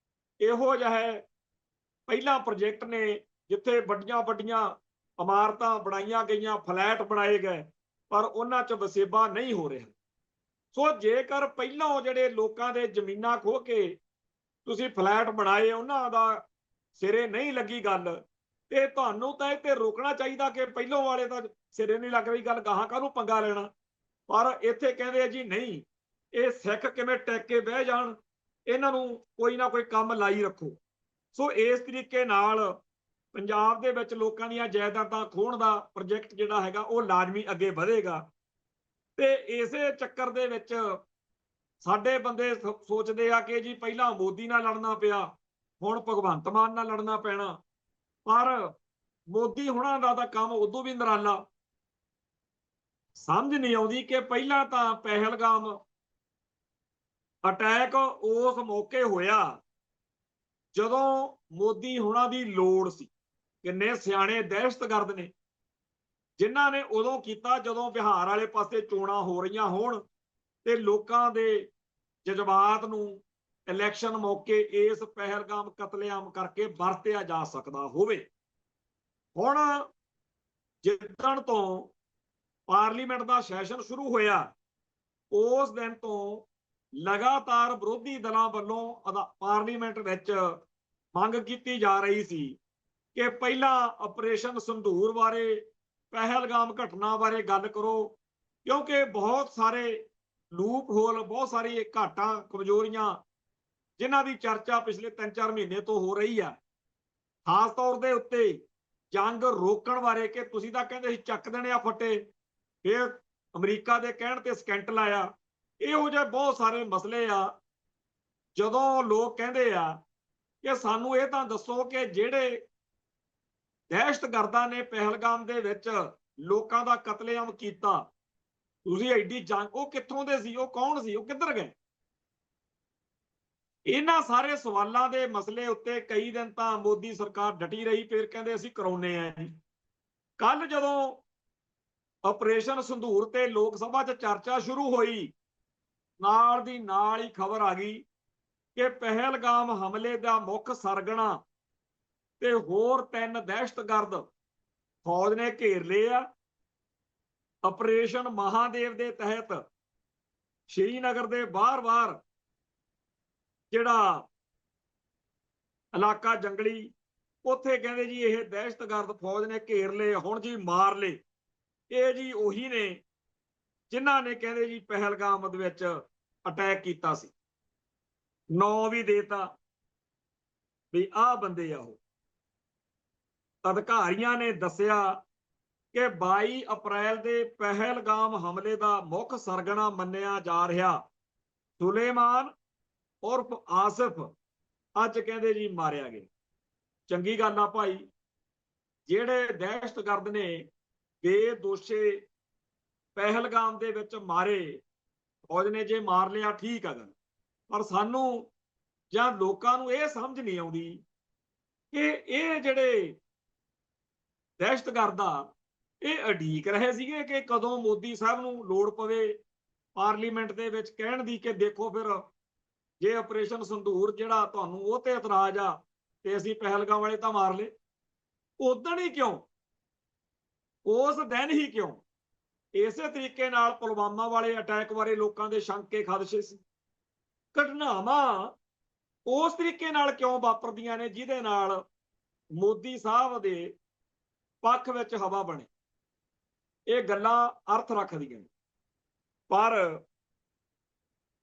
[SPEAKER 1] ਇਹੋ ਜਿਹੇ ਪਹਿਲਾਂ ਪ੍ਰੋਜੈਕਟ ਨੇ ਜਿੱਥੇ ਵੱਡੀਆਂ ਵੱਡੀਆਂ ਇਮਾਰਤਾਂ ਬਣਾਈਆਂ ਗਈਆਂ, ਫਲੈਟ ਬਣਾਏ ਗਏ, ਪਰ ਉਹਨਾਂ 'ਚ ਵਸੇਬਾ ਨਹੀਂ ਹੋ ਰਿਹਾ। ਸੋ ਜੇਕਰ ਪਹਿਲਾਂ ਜਿਹੜੇ ਲੋਕਾਂ ਦੇ ਜ਼ਮੀਨਾਂ ਖੋਹ ਕੇ ਤੁਸੀਂ ਫਲੈਟ ਬਣਾਏ, ਉਹਨਾਂ ਦਾ ਸਿਰੇ ਨਹੀਂ ਲੱਗੀ ਗੱਲ, ਤੇ ਤੁਹਾਨੂੰ ਤਾਂ ਇਹ ਤੇ ਰੋਕਣਾ ਚਾਹੀਦਾ ਕਿ ਪਹਿਲੋਂ ਵਾਲੇ ਤਾਂ ਸਿਰੇ ਨਹੀਂ ਲੱਗ ਰਹੀ ਗੱਲ, ਗਾਹਾਂ ਕਾਹਨੂੰ ਪੰਗਾ ਲੈਣਾ। ਪਰ ਇੱਥੇ ਕਹਿੰਦੇ ਆ ਜੀ ਨਹੀਂ, ਇਹ ਸਿੱਖ ਕਿਵੇਂ ਟਿਕ ਕੇ ਬਹਿ ਜਾਣ, ਇਹਨਾਂ ਨੂੰ ਕੋਈ ਨਾ ਕੋਈ ਕੰਮ ਲਾਈ ਰੱਖੋ। ਸੋ ਇਸ ਤਰੀਕੇ ਨਾਲ ਪੰਜਾਬ ਦੇ ਵਿੱਚ ਲੋਕਾਂ ਦੀਆਂ ਜਾਇਦਾਦਾਂ ਖੋਹਣ ਦਾ ਪ੍ਰੋਜੈਕਟ ਜਿਹੜਾ ਹੈਗਾ ਉਹ ਲਾਜ਼ਮੀ ਅੱਗੇ ਵਧੇਗਾ। ਤੇ ਇਸੇ ਚੱਕਰ ਦੇ ਵਿੱਚ ਸਾਡੇ ਬੰਦੇ ਸੋਚਦੇ ਆ ਕਿ ਜੀ ਪਹਿਲਾਂ ਮੋਦੀ ਨਾਲ ਲੜਨਾ ਪਿਆ, ਹੁਣ ਭਗਵੰਤ ਮਾਨ ਨਾਲ ਲੜਨਾ ਪੈਣਾ। ਪਰ ਮੋਦੀ ਹੁਣਾਂ ਦਾ ਤਾਂ ਕੰਮ ਉਦੋਂ ਵੀ ਨਿਰਾਲਾ। ਸਮਝ ਨਹੀਂ ਆਉਂਦੀ ਕਿ ਪਹਿਲਾਂ ਤਾਂ ਪਹਿਲਗਾਮ ਅਟੈਕ ਉਸ ਮੌਕੇ ਹੋਇਆ ਜਦੋਂ ਮੋਦੀ ਹੁਣਾਂ ਦੀ ਲੋੜ ਸੀ। ਕਿੰਨੇ ਸਿਆਣੇ ਦਹਿਸ਼ਤਗਰਦ ਨੇ ਜਿਨ੍ਹਾਂ ਨੇ ਉਦੋਂ ਕੀਤਾ ਜਦੋਂ ਬਿਹਾਰ ਵਾਲੇ ਪਾਸੇ ਚੋਣਾਂ ਹੋ ਰਹੀਆਂ ਹੋਣ ਤੇ ਲੋਕਾਂ ਦੇ ਜਜ਼ਬਾਤ ਨੂੰ ਇਲੈਕਸ਼ਨ ਮੌਕੇ ਇਸ ਪਹਿਲਗਾਮ ਕਤਲੇਆਮ ਕਰਕੇ ਵਰਤਿਆ ਜਾ ਸਕਦਾ ਹੋਵੇ। ਹੁਣ ਜਿੱਦਣ ਤੋਂ ਪਾਰਲੀਮੈਂਟ ਦਾ ਸੈਸ਼ਨ ਸ਼ੁਰੂ ਹੋਇਆ ਉਸ ਦਿਨ ਤੋਂ ਲਗਾਤਾਰ ਵਿਰੋਧੀ ਦਲਾਂ ਵੱਲੋਂ ਪਾਰਲੀਮੈਂਟ ਵਿੱਚ ਮੰਗ ਕੀਤੀ ਜਾ ਰਹੀ ਸੀ ਕਿ ਪਹਿਲਾਂ ਆਪਰੇਸ਼ਨ ਸੰਧੂਰ ਬਾਰੇ, ਪਹਿਲਗਾਮ ਘਟਨਾ ਬਾਰੇ ਗੱਲ ਕਰੋ, ਕਿਉਂਕਿ ਬਹੁਤ ਸਾਰੇ ਲੂਪ ਹੋਲ, ਬਹੁਤ ਸਾਰੀ ਘਾਟਾਂ ਕਮਜ਼ੋਰੀਆਂ ਜਿਨ੍ਹਾਂ ਦੀ ਚਰਚਾ ਪਿਛਲੇ 3-4 ਮਹੀਨੇ ਤੋਂ ਹੋ ਰਹੀ ਆ। ਖਾਸ ਤੌਰ ਦੇ ਉੱਤੇ ਜੰਗ ਰੋਕਣ ਬਾਰੇ ਕਿ ਤੁਸੀਂ ਤਾਂ ਕਹਿੰਦੇ ਸੀ ਚੱਕ ਦੇਣੇ ਆ ਫੱਟੇ, ਫਿਰ ਅਮਰੀਕਾ ਦੇ ਕਹਿਣ ਤੇ ਸਕੈਂਟ ਲਾਇਆ। ਇਹੋ ਜਿਹੇ ਬਹੁਤ ਸਾਰੇ ਮਸਲੇ ਆ। ਜਦੋਂ ਲੋਕ ਕਹਿੰਦੇ ਆ ਕਿ ਸਾਨੂੰ ਇਹ ਤਾਂ ਦੱਸੋ ਕਿ ਜਿਹੜੇ ਦਹਿਸ਼ਤਗਰਦਾਂ ਨੇ ਪਹਿਲਗਾਮ ਦੇ ਵਿੱਚ ਲੋਕਾਂ ਦਾ ਕਤਲੇਆਮ ਕੀਤਾ, ਤੁਸੀਂ ਐਡੀ ਜੰਗ, ਉਹ ਕਿੱਥੋਂ ਦੇ ਸੀ, ਉਹ ਕੌਣ ਸੀ, ਉਹ ਕਿੱਧਰ ਗਏ? ਇਹਨਾਂ ਸਾਰੇ ਸਵਾਲਾਂ ਦੇ ਮਸਲੇ ਉੱਤੇ ਕਈ ਦਿਨ ਤਾਂ ਮੋਦੀ ਸਰਕਾਰ ਡਟੀ ਰਹੀ, ਫਿਰ ਕਹਿੰਦੇ ਅਸੀਂ ਕਰਾਉਨੇ ਆ ਜੀ। ਕੱਲ ਜਦੋਂ ਆਪਰੇਸ਼ਨ ਸੰਧੂਰ ਤੇ ਲੋਕ ਸਭਾ 'ਚ ਚਰਚਾ ਸ਼ੁਰੂ ਹੋਈ, ਨਾਲ ਦੀ ਨਾਲ ਹੀ ਖਬਰ ਆ ਗਈ ਕਿ ਪਹਿਲਗਾਮ ਹਮਲੇ ਦਾ ਮੁੱਖ ਸਰਗਣਾ ਤੇ ਹੋਰ 3 ਦਹਿਸ਼ਤਗਰਦ ਫੌਜ ਨੇ ਘੇਰ ਲਏ ਆ। ਆਪਰੇਸ਼ਨ ਮਹਾਦੇਵ ਦੇ ਤਹਿਤ ਸ਼੍ਰੀਨਗਰ ਦੇ ਬਾਹਰ ਜਿਹੜਾ ਇਲਾਕਾ ਜੰਗਲੀ, ਉੱਥੇ ਕਹਿੰਦੇ ਜੀ ਇਹ ਦਹਿਸ਼ਤਗਰਦ ਫੌਜ ਨੇ ਘੇਰ ਲਏ, ਹੁਣ ਜੀ ਮਾਰ ਲਏ। ਇਹ ਜੀ ਉਹੀ ਨੇ ਜਿਨ੍ਹਾਂ ਨੇ ਕਹਿੰਦੇ ਜੀ ਪਹਿਲਗਾਮ ਦੇ ਵਿੱਚ ਅਟੈਕ ਕੀਤਾ ਸੀ, ਨਾਂ ਵੀ ਦੇਤਾ ਵੀ ਆਹ ਬੰਦੇ ਆ। ਉਹ ਅਧਿਕਾਰੀਆਂ ਨੇ ਦੱਸਿਆ ਕਿ 22 ਅਪ੍ਰੈਲ ਦੇ ਪਹਿਲਗਾਮ ਹਮਲੇ ਦਾ ਮੁੱਖ ਸਰਗਣਾ ਮੰਨਿਆ ਜਾ ਰਿਹਾ ਸੁਲੇਮਾਨ ਉਰਫ ਆਸਿਫ ਅੱਜ ਕਹਿੰਦੇ ਜੀ ਮਾਰਿਆ ਗਿਆ। ਚੰਗੀ ਗੱਲ ਆ ਭਾਈ, ਜਿਹੜੇ ਦਹਿਸ਼ਤਗਰਦ ਨੇ ਬੇਦੋਸ਼ੇ ਪਹਿਲਗਾਮ ਦੇ ਵਿੱਚ ਮਾਰੇ, ਫੌਜ ਨੇ ਜੇ ਮਾਰ ਲਿਆ ਠੀਕ ਆ ਗੱਲ, ਪਰ ਸਾਨੂੰ ਜਾਂ ਲੋਕਾਂ ਨੂੰ ਇਹ ਸਮਝ ਨਹੀਂ ਆਉਂਦੀ ਕਿ ਇਹ ਜਿਹੜੇ ਦਹਿਸ਼ਤਗਰਦ ਆ ਇਹ ਉਡੀਕ ਰਹੇ ਸੀਗੇ ਕਿ ਕਦੋਂ ਮੋਦੀ ਸਾਹਿਬ ਨੂੰ ਲੋੜ ਪਵੇ ਪਾਰਲੀਮੈਂਟ ਦੇ ਵਿੱਚ ਕਹਿਣ ਦੀ ਕਿ ਦੇਖੋ ਫਿਰ ਜੇ ਆਪਰੇਸ਼ਨ ਸੰਧੂਰ ਜਿਹੜਾ ਤੁਹਾਨੂੰ ਉਹ ਤੇ ਇਤਰਾਜ਼ ਆ ਤੇ ਅਸੀਂ ਪਹਿਲਗਾਮ ਵਾਲੇ ਤਾਂ ਮਾਰ ਲਏ। ਉਦਣ ਹੀ ਕਿਉਂ ਉਸ ਦਿਨ ਹੀ ਕਿਉਂ? ਇਸੇ ਤਰੀਕੇ ਨਾਲ ਪੁਲਵਾਮਾ ਵਾਲੇ ਅਟੈਕ ਬਾਰੇ ਲੋਕਾਂ ਦੇ ਸ਼ੰਕੇ ਖਦਸ਼ੇ ਸੀ। ਘਟਨਾਵਾਂ ਉਸ ਤਰੀਕੇ ਨਾਲ ਕਿਉਂ ਵਾਪਰਦੀਆਂ ਨੇ ਜਿਹਦੇ ਨਾਲ ਮੋਦੀ ਸਾਹਿਬ ਦੇ ਪੱਖ ਵਿੱਚ ਹਵਾ ਬਣੇ? ਇਹ ਗੱਲਾਂ ਅਰਥ ਰੱਖਦੀਆਂ ਨੇ। ਪਰ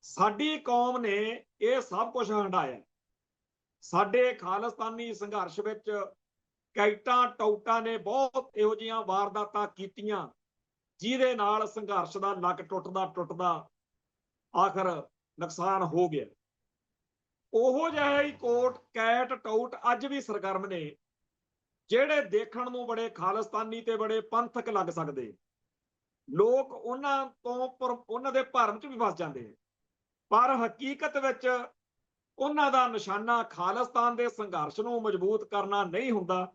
[SPEAKER 1] ਸਾਡੀ ਕੌਮ ਨੇ ਇਹ ਸਭ ਕੁਝ ਹੰਢਾਇਆ। ਸਾਡੇ ਖਾਲਿਸਤਾਨੀ ਸੰਘਰਸ਼ ਵਿੱਚ ਕੈਟਾਂ ਟੌਟਾਂ ਨੇ ਬਹੁਤ ਇਹੋ ਜਿਹੀਆਂ ਵਾਰਦਾਤਾਂ ਕੀਤੀਆਂ ਜਿਹਦੇ ਨਾਲ ਸੰਘਰਸ਼ ਦਾ ਲੱਕ ਟੁੱਟਦਾ ਆਖਰ ਨੁਕਸਾਨ ਹੋ ਗਿਆ। ਉਹੋ ਜਿਹਾ ਹੀ ਕੋਟ ਕੈਟ ਟੌਟ ਅੱਜ ਵੀ ਸਰਗਰਮ ਨੇ, ਜਿਹੜੇ ਦੇਖਣ ਨੂੰ ਬੜੇ ਖਾਲਿਸਤਾਨੀ ਤੇ ਬੜੇ ਪੰਥਕ ਲੱਗ ਸਕਦੇ। ਲੋਕ ਉਹਨਾਂ ਤੋਂ ਉਹਨਾਂ ਦੇ ਭਰਮ 'ਚ ਵੀ ਫਸ ਜਾਂਦੇ, ਪਰ ਹਕੀਕਤ ਵਿੱਚ ਉਹਨਾਂ ਦਾ ਨਿਸ਼ਾਨਾ ਖਾਲਿਸਤਾਨ ਦੇ ਸੰਘਰਸ਼ ਨੂੰ ਮਜ਼ਬੂਤ ਕਰਨਾ ਨਹੀਂ ਹੁੰਦਾ।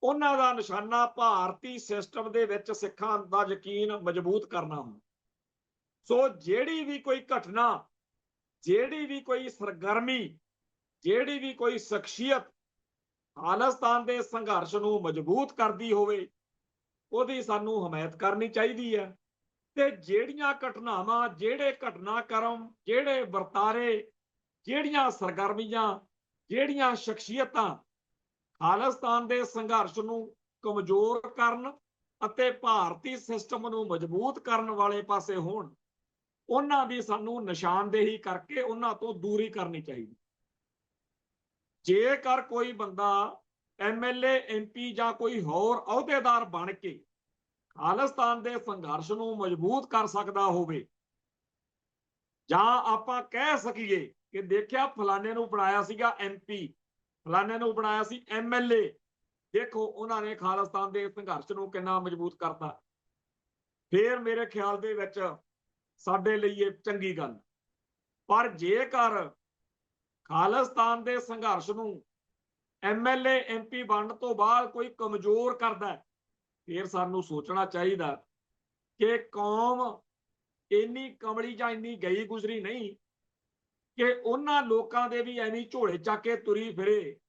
[SPEAKER 1] ਉਹਨਾਂ ਦਾ ਨਿਸ਼ਾਨਾ ਭਾਰਤੀ ਸਿਸਟਮ ਦੇ ਵਿੱਚ ਸਿੱਖਾਂ ਦਾ ਯਕੀਨ ਮਜ਼ਬੂਤ ਕਰਨਾ ਹੁੰਦਾ। ਸੋ ਜਿਹੜੀ ਵੀ ਕੋਈ ਘਟਨਾ, ਜਿਹੜੀ ਵੀ ਕੋਈ ਸਰਗਰਮੀ, ਜਿਹੜੀ ਵੀ ਕੋਈ ਸ਼ਖਸੀਅਤ ਖਾਲਿਸਤਾਨ ਦੇ ਸੰਘਰਸ਼ ਨੂੰ ਮਜ਼ਬੂਤ ਕਰਦੀ ਹੋਵੇ, ਉਹਦੀ ਸਾਨੂੰ ਹਮਾਇਤ ਕਰਨੀ ਚਾਹੀਦੀ ਹੈ। ਤੇ ਜਿਹੜੀਆਂ ਘਟਨਾਵਾਂ, ਜਿਹੜੇ ਘਟਨਾਕ੍ਰਮ, ਜਿਹੜੇ ਵਰਤਾਰੇ, ਜਿਹੜੀਆਂ ਸਰਗਰਮੀਆਂ, ਜਿਹੜੀਆਂ ਸ਼ਖਸੀਅਤਾਂ ਖਾਲਿਸਤਾਨ ਦੇ ਸੰਘਰਸ਼ ਨੂੰ ਕਮਜ਼ੋਰ ਕਰਨ ਅਤੇ ਭਾਰਤੀ ਸਿਸਟਮ ਨੂੰ ਮਜ਼ਬੂਤ ਕਰਨ ਵਾਲੇ ਪਾਸੇ ਹੋਣ, ਉਹਨਾਂ ਦੀ ਸਾਨੂੰ ਨਿਸ਼ਾਨਦੇਹੀ ਕਰਕੇ ਉਹਨਾਂ ਤੋਂ ਦੂਰੀ ਕਰਨੀ ਚਾਹੀਦੀ। ਜੇਕਰ ਕੋਈ ਬੰਦਾ ਐਮਐਲਏ, ਐਮਪੀ ਜਾਂ ਕੋਈ ਹੋਰ ਅਹੁਦੇਦਾਰ ਬਣ ਕੇ ਖਾਲਿਸਤਾਨ ਦੇ ਸੰਘਰਸ਼ ਨੂੰ ਮਜ਼ਬੂਤ ਕਰ ਸਕਦਾ ਹੋਵੇ, ਜਾਂ ਆਪਾਂ ਕਹਿ ਸਕੀਏ ਕਿ ਦੇਖਿਆ ਫਲਾਣੇ ਨੂੰ ਬਣਾਇਆ ਸੀਗਾ ਐਮਪੀ, ਫਲਾਣੇ ਨੂੰ ਬਣਾਇਆ ਸੀ ਐਮਐਲਏ, ਦੇਖੋ ਉਹਨਾਂ ਨੇ ਖਾਲਿਸਤਾਨ ਦੇ ਸੰਘਰਸ਼ ਨੂੰ ਕਿੰਨਾ ਮਜ਼ਬੂਤ ਕਰਤਾ, ਫਿਰ ਮੇਰੇ ਖਿਆਲ ਦੇ ਵਿੱਚ ਸਾਡੇ ਲਈ ਇਹ ਚੰਗੀ ਗੱਲ। ਪਰ ਜੇਕਰ ਖਾਲਿਸਤਾਨ ਦੇ ਸੰਘਰਸ਼ ਨੂੰ ਐਮਐਲਏ, ਐਮਪੀ ਬਣਨ ਤੋਂ ਬਾਅਦ ਕੋਈ ਕਮਜ਼ੋਰ ਕਰਦਾ, ਫਿਰ ਸਾਨੂੰ ਸੋਚਣਾ ਚਾਹੀਦਾ ਕਿ ਕੌਮ ਇੰਨੀ ਕਮਲੀ ਜਾਂ ਇੰਨੀ ਗਈ ਗੁਜ਼ਰੀ ਨਹੀਂ ਕਿ ਉਹਨਾਂ ਲੋਕਾਂ ਦੇ ਵੀ ਐਵੇਂ ਝੋਲੇ ਚੱਕ ਕੇ ਤੁਰੀ ਫਿਰੇ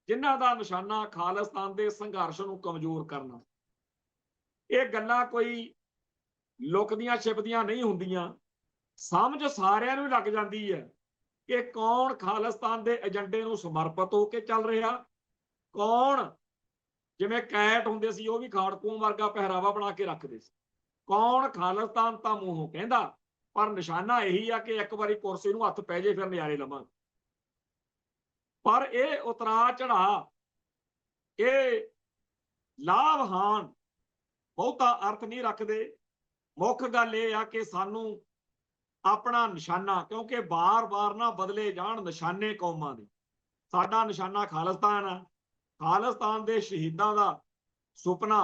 [SPEAKER 1] ਜਿਨ੍ਹਾਂ ਦਾ ਨਿਸ਼ਾਨਾ ਖਾਲਿਸਤਾਨ ਦੇ ਸੰਘਰਸ਼ ਨੂੰ ਕਮਜ਼ੋਰ ਕਰਨਾ। ਇਹ ਗੱਲਾਂ ਕੋਈ ਲੁਕਦੀਆਂ ਛਿਪਦੀਆਂ ਨਹੀਂ ਹੁੰਦੀਆਂ, ਸਮਝ ਸਾਰਿਆਂ ਨੂੰ ਲੱਗ ਜਾਂਦੀ ਹੈ ਕਿ ਕੌਣ ਖਾਲਿਸਤਾਨ ਦੇ ਏਜੰਡੇ ਨੂੰ ਸਮਰਪਿਤ ਹੋ ਕੇ ਚੱਲ ਰਿਹਾ, ਕੌਣ ਜਿਵੇਂ ਕੈਟ ਹੁੰਦੇ ਸੀ ਉਹ ਵੀ ਖਾੜਕੂਆਂ ਵਰਗਾ ਪਹਿਰਾਵਾ ਬਣਾ ਕੇ ਰੱਖਦੇ ਸੀ, ਕੌਣ ਖਾਲਿਸਤਾਨ ਤਾਂ ਮੂੰਹੋਂ ਕਹਿੰਦਾ ਪਰ ਨਿਸ਼ਾਨਾ ਇਹੀ ਆ ਕਿ ਇੱਕ ਵਾਰੀ ਕੁਰਸੀ ਨੂੰ ਹੱਥ ਪੈ ਜੇ ਫਿਰ ਨਜ਼ਾਰੇ ਲਵਾਂਗੇ। ਪਰ ਇਹ ਉਤਰਾ ਚੜਾ, ਇਹ ਲਾਭਹਾਨ ਬਹੁਤਾ ਅਰਥ ਨਹੀਂ ਰੱਖਦੇ। ਮੁੱਖ ਗੱਲ ਇਹ ਆ ਕਿ ਸਾਨੂੰ ਆਪਣਾ ਨਿਸ਼ਾਨਾ, ਕਿਉਂਕਿ ਬਾਰ-ਬਾਰ ਨਾ ਬਦਲੇ ਜਾਣ ਨਿਸ਼ਾਨੇ ਕੌਮਾਂ ਦੇ, ਸਾਡਾ ਨਿਸ਼ਾਨਾ ਖਾਲਿਸਤਾਨ ਆ। ਖਾਲਿਸਤਾਨ ਦੇ ਸ਼ਹੀਦਾਂ ਦਾ ਸੁਪਨਾ,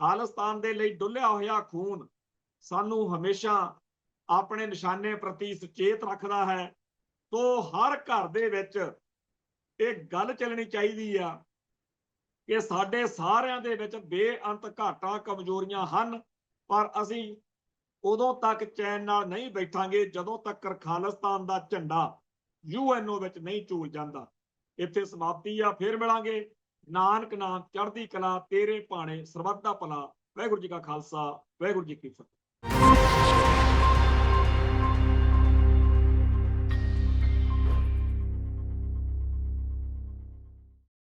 [SPEAKER 1] ਖਾਲਿਸਤਾਨ ਦੇ ਲਈ ਡੁੱਲਿਆ ਹੋਇਆ ਖੂਨ ਸਾਨੂੰ ਹਮੇਸ਼ਾ ਆਪਣੇ ਨਿਸ਼ਾਨੇ ਪ੍ਰਤੀ ਸੁਚੇਤ ਰੱਖਦਾ ਹੈ। ਤੋਂ ਹਰ ਘਰ ਦੇ ਵਿੱਚ ਇਹ ਗੱਲ ਚੱਲਣੀ ਚਾਹੀਦੀ ਆ ਕਿ ਸਾਡੇ ਸਾਰਿਆਂ ਦੇ ਵਿੱਚ ਬੇਅੰਤ ਘਾਟਾਂ, ਕਮਜ਼ੋਰੀਆਂ ਹਨ, ਪਰ ਅਸੀਂ ਉਦੋਂ ਤੱਕ ਚੈਨ ਨਾਲ ਨਹੀਂ ਬੈਠਾਂਗੇ ਜਦੋਂ ਤੱਕ ਖਾਲਿਸਤਾਨ ਦਾ ਝੰਡਾ ਯੂਐਨਓ ਵਿੱਚ ਨਹੀਂ ਝੂਲ ਜਾਂਦਾ। ਇੱਥੇ ਸਮਾਪਤੀ ਆ, ਫਿਰ ਮਿਲਾਂਗੇ। ਨਾਨਕ ਨਾਮ ਚੜ੍ਹਦੀ ਕਲਾ, ਤੇਰੇ ਭਾਣੇ ਸਰਬੱਤ ਦਾ ਭਲਾ। ਵਾਹਿਗੁਰੂ ਜੀ ਕਾ ਖਾਲਸਾ, ਵਾਹਿਗੁਰੂ ਜੀ ਕੀ ਫਤਿਹ।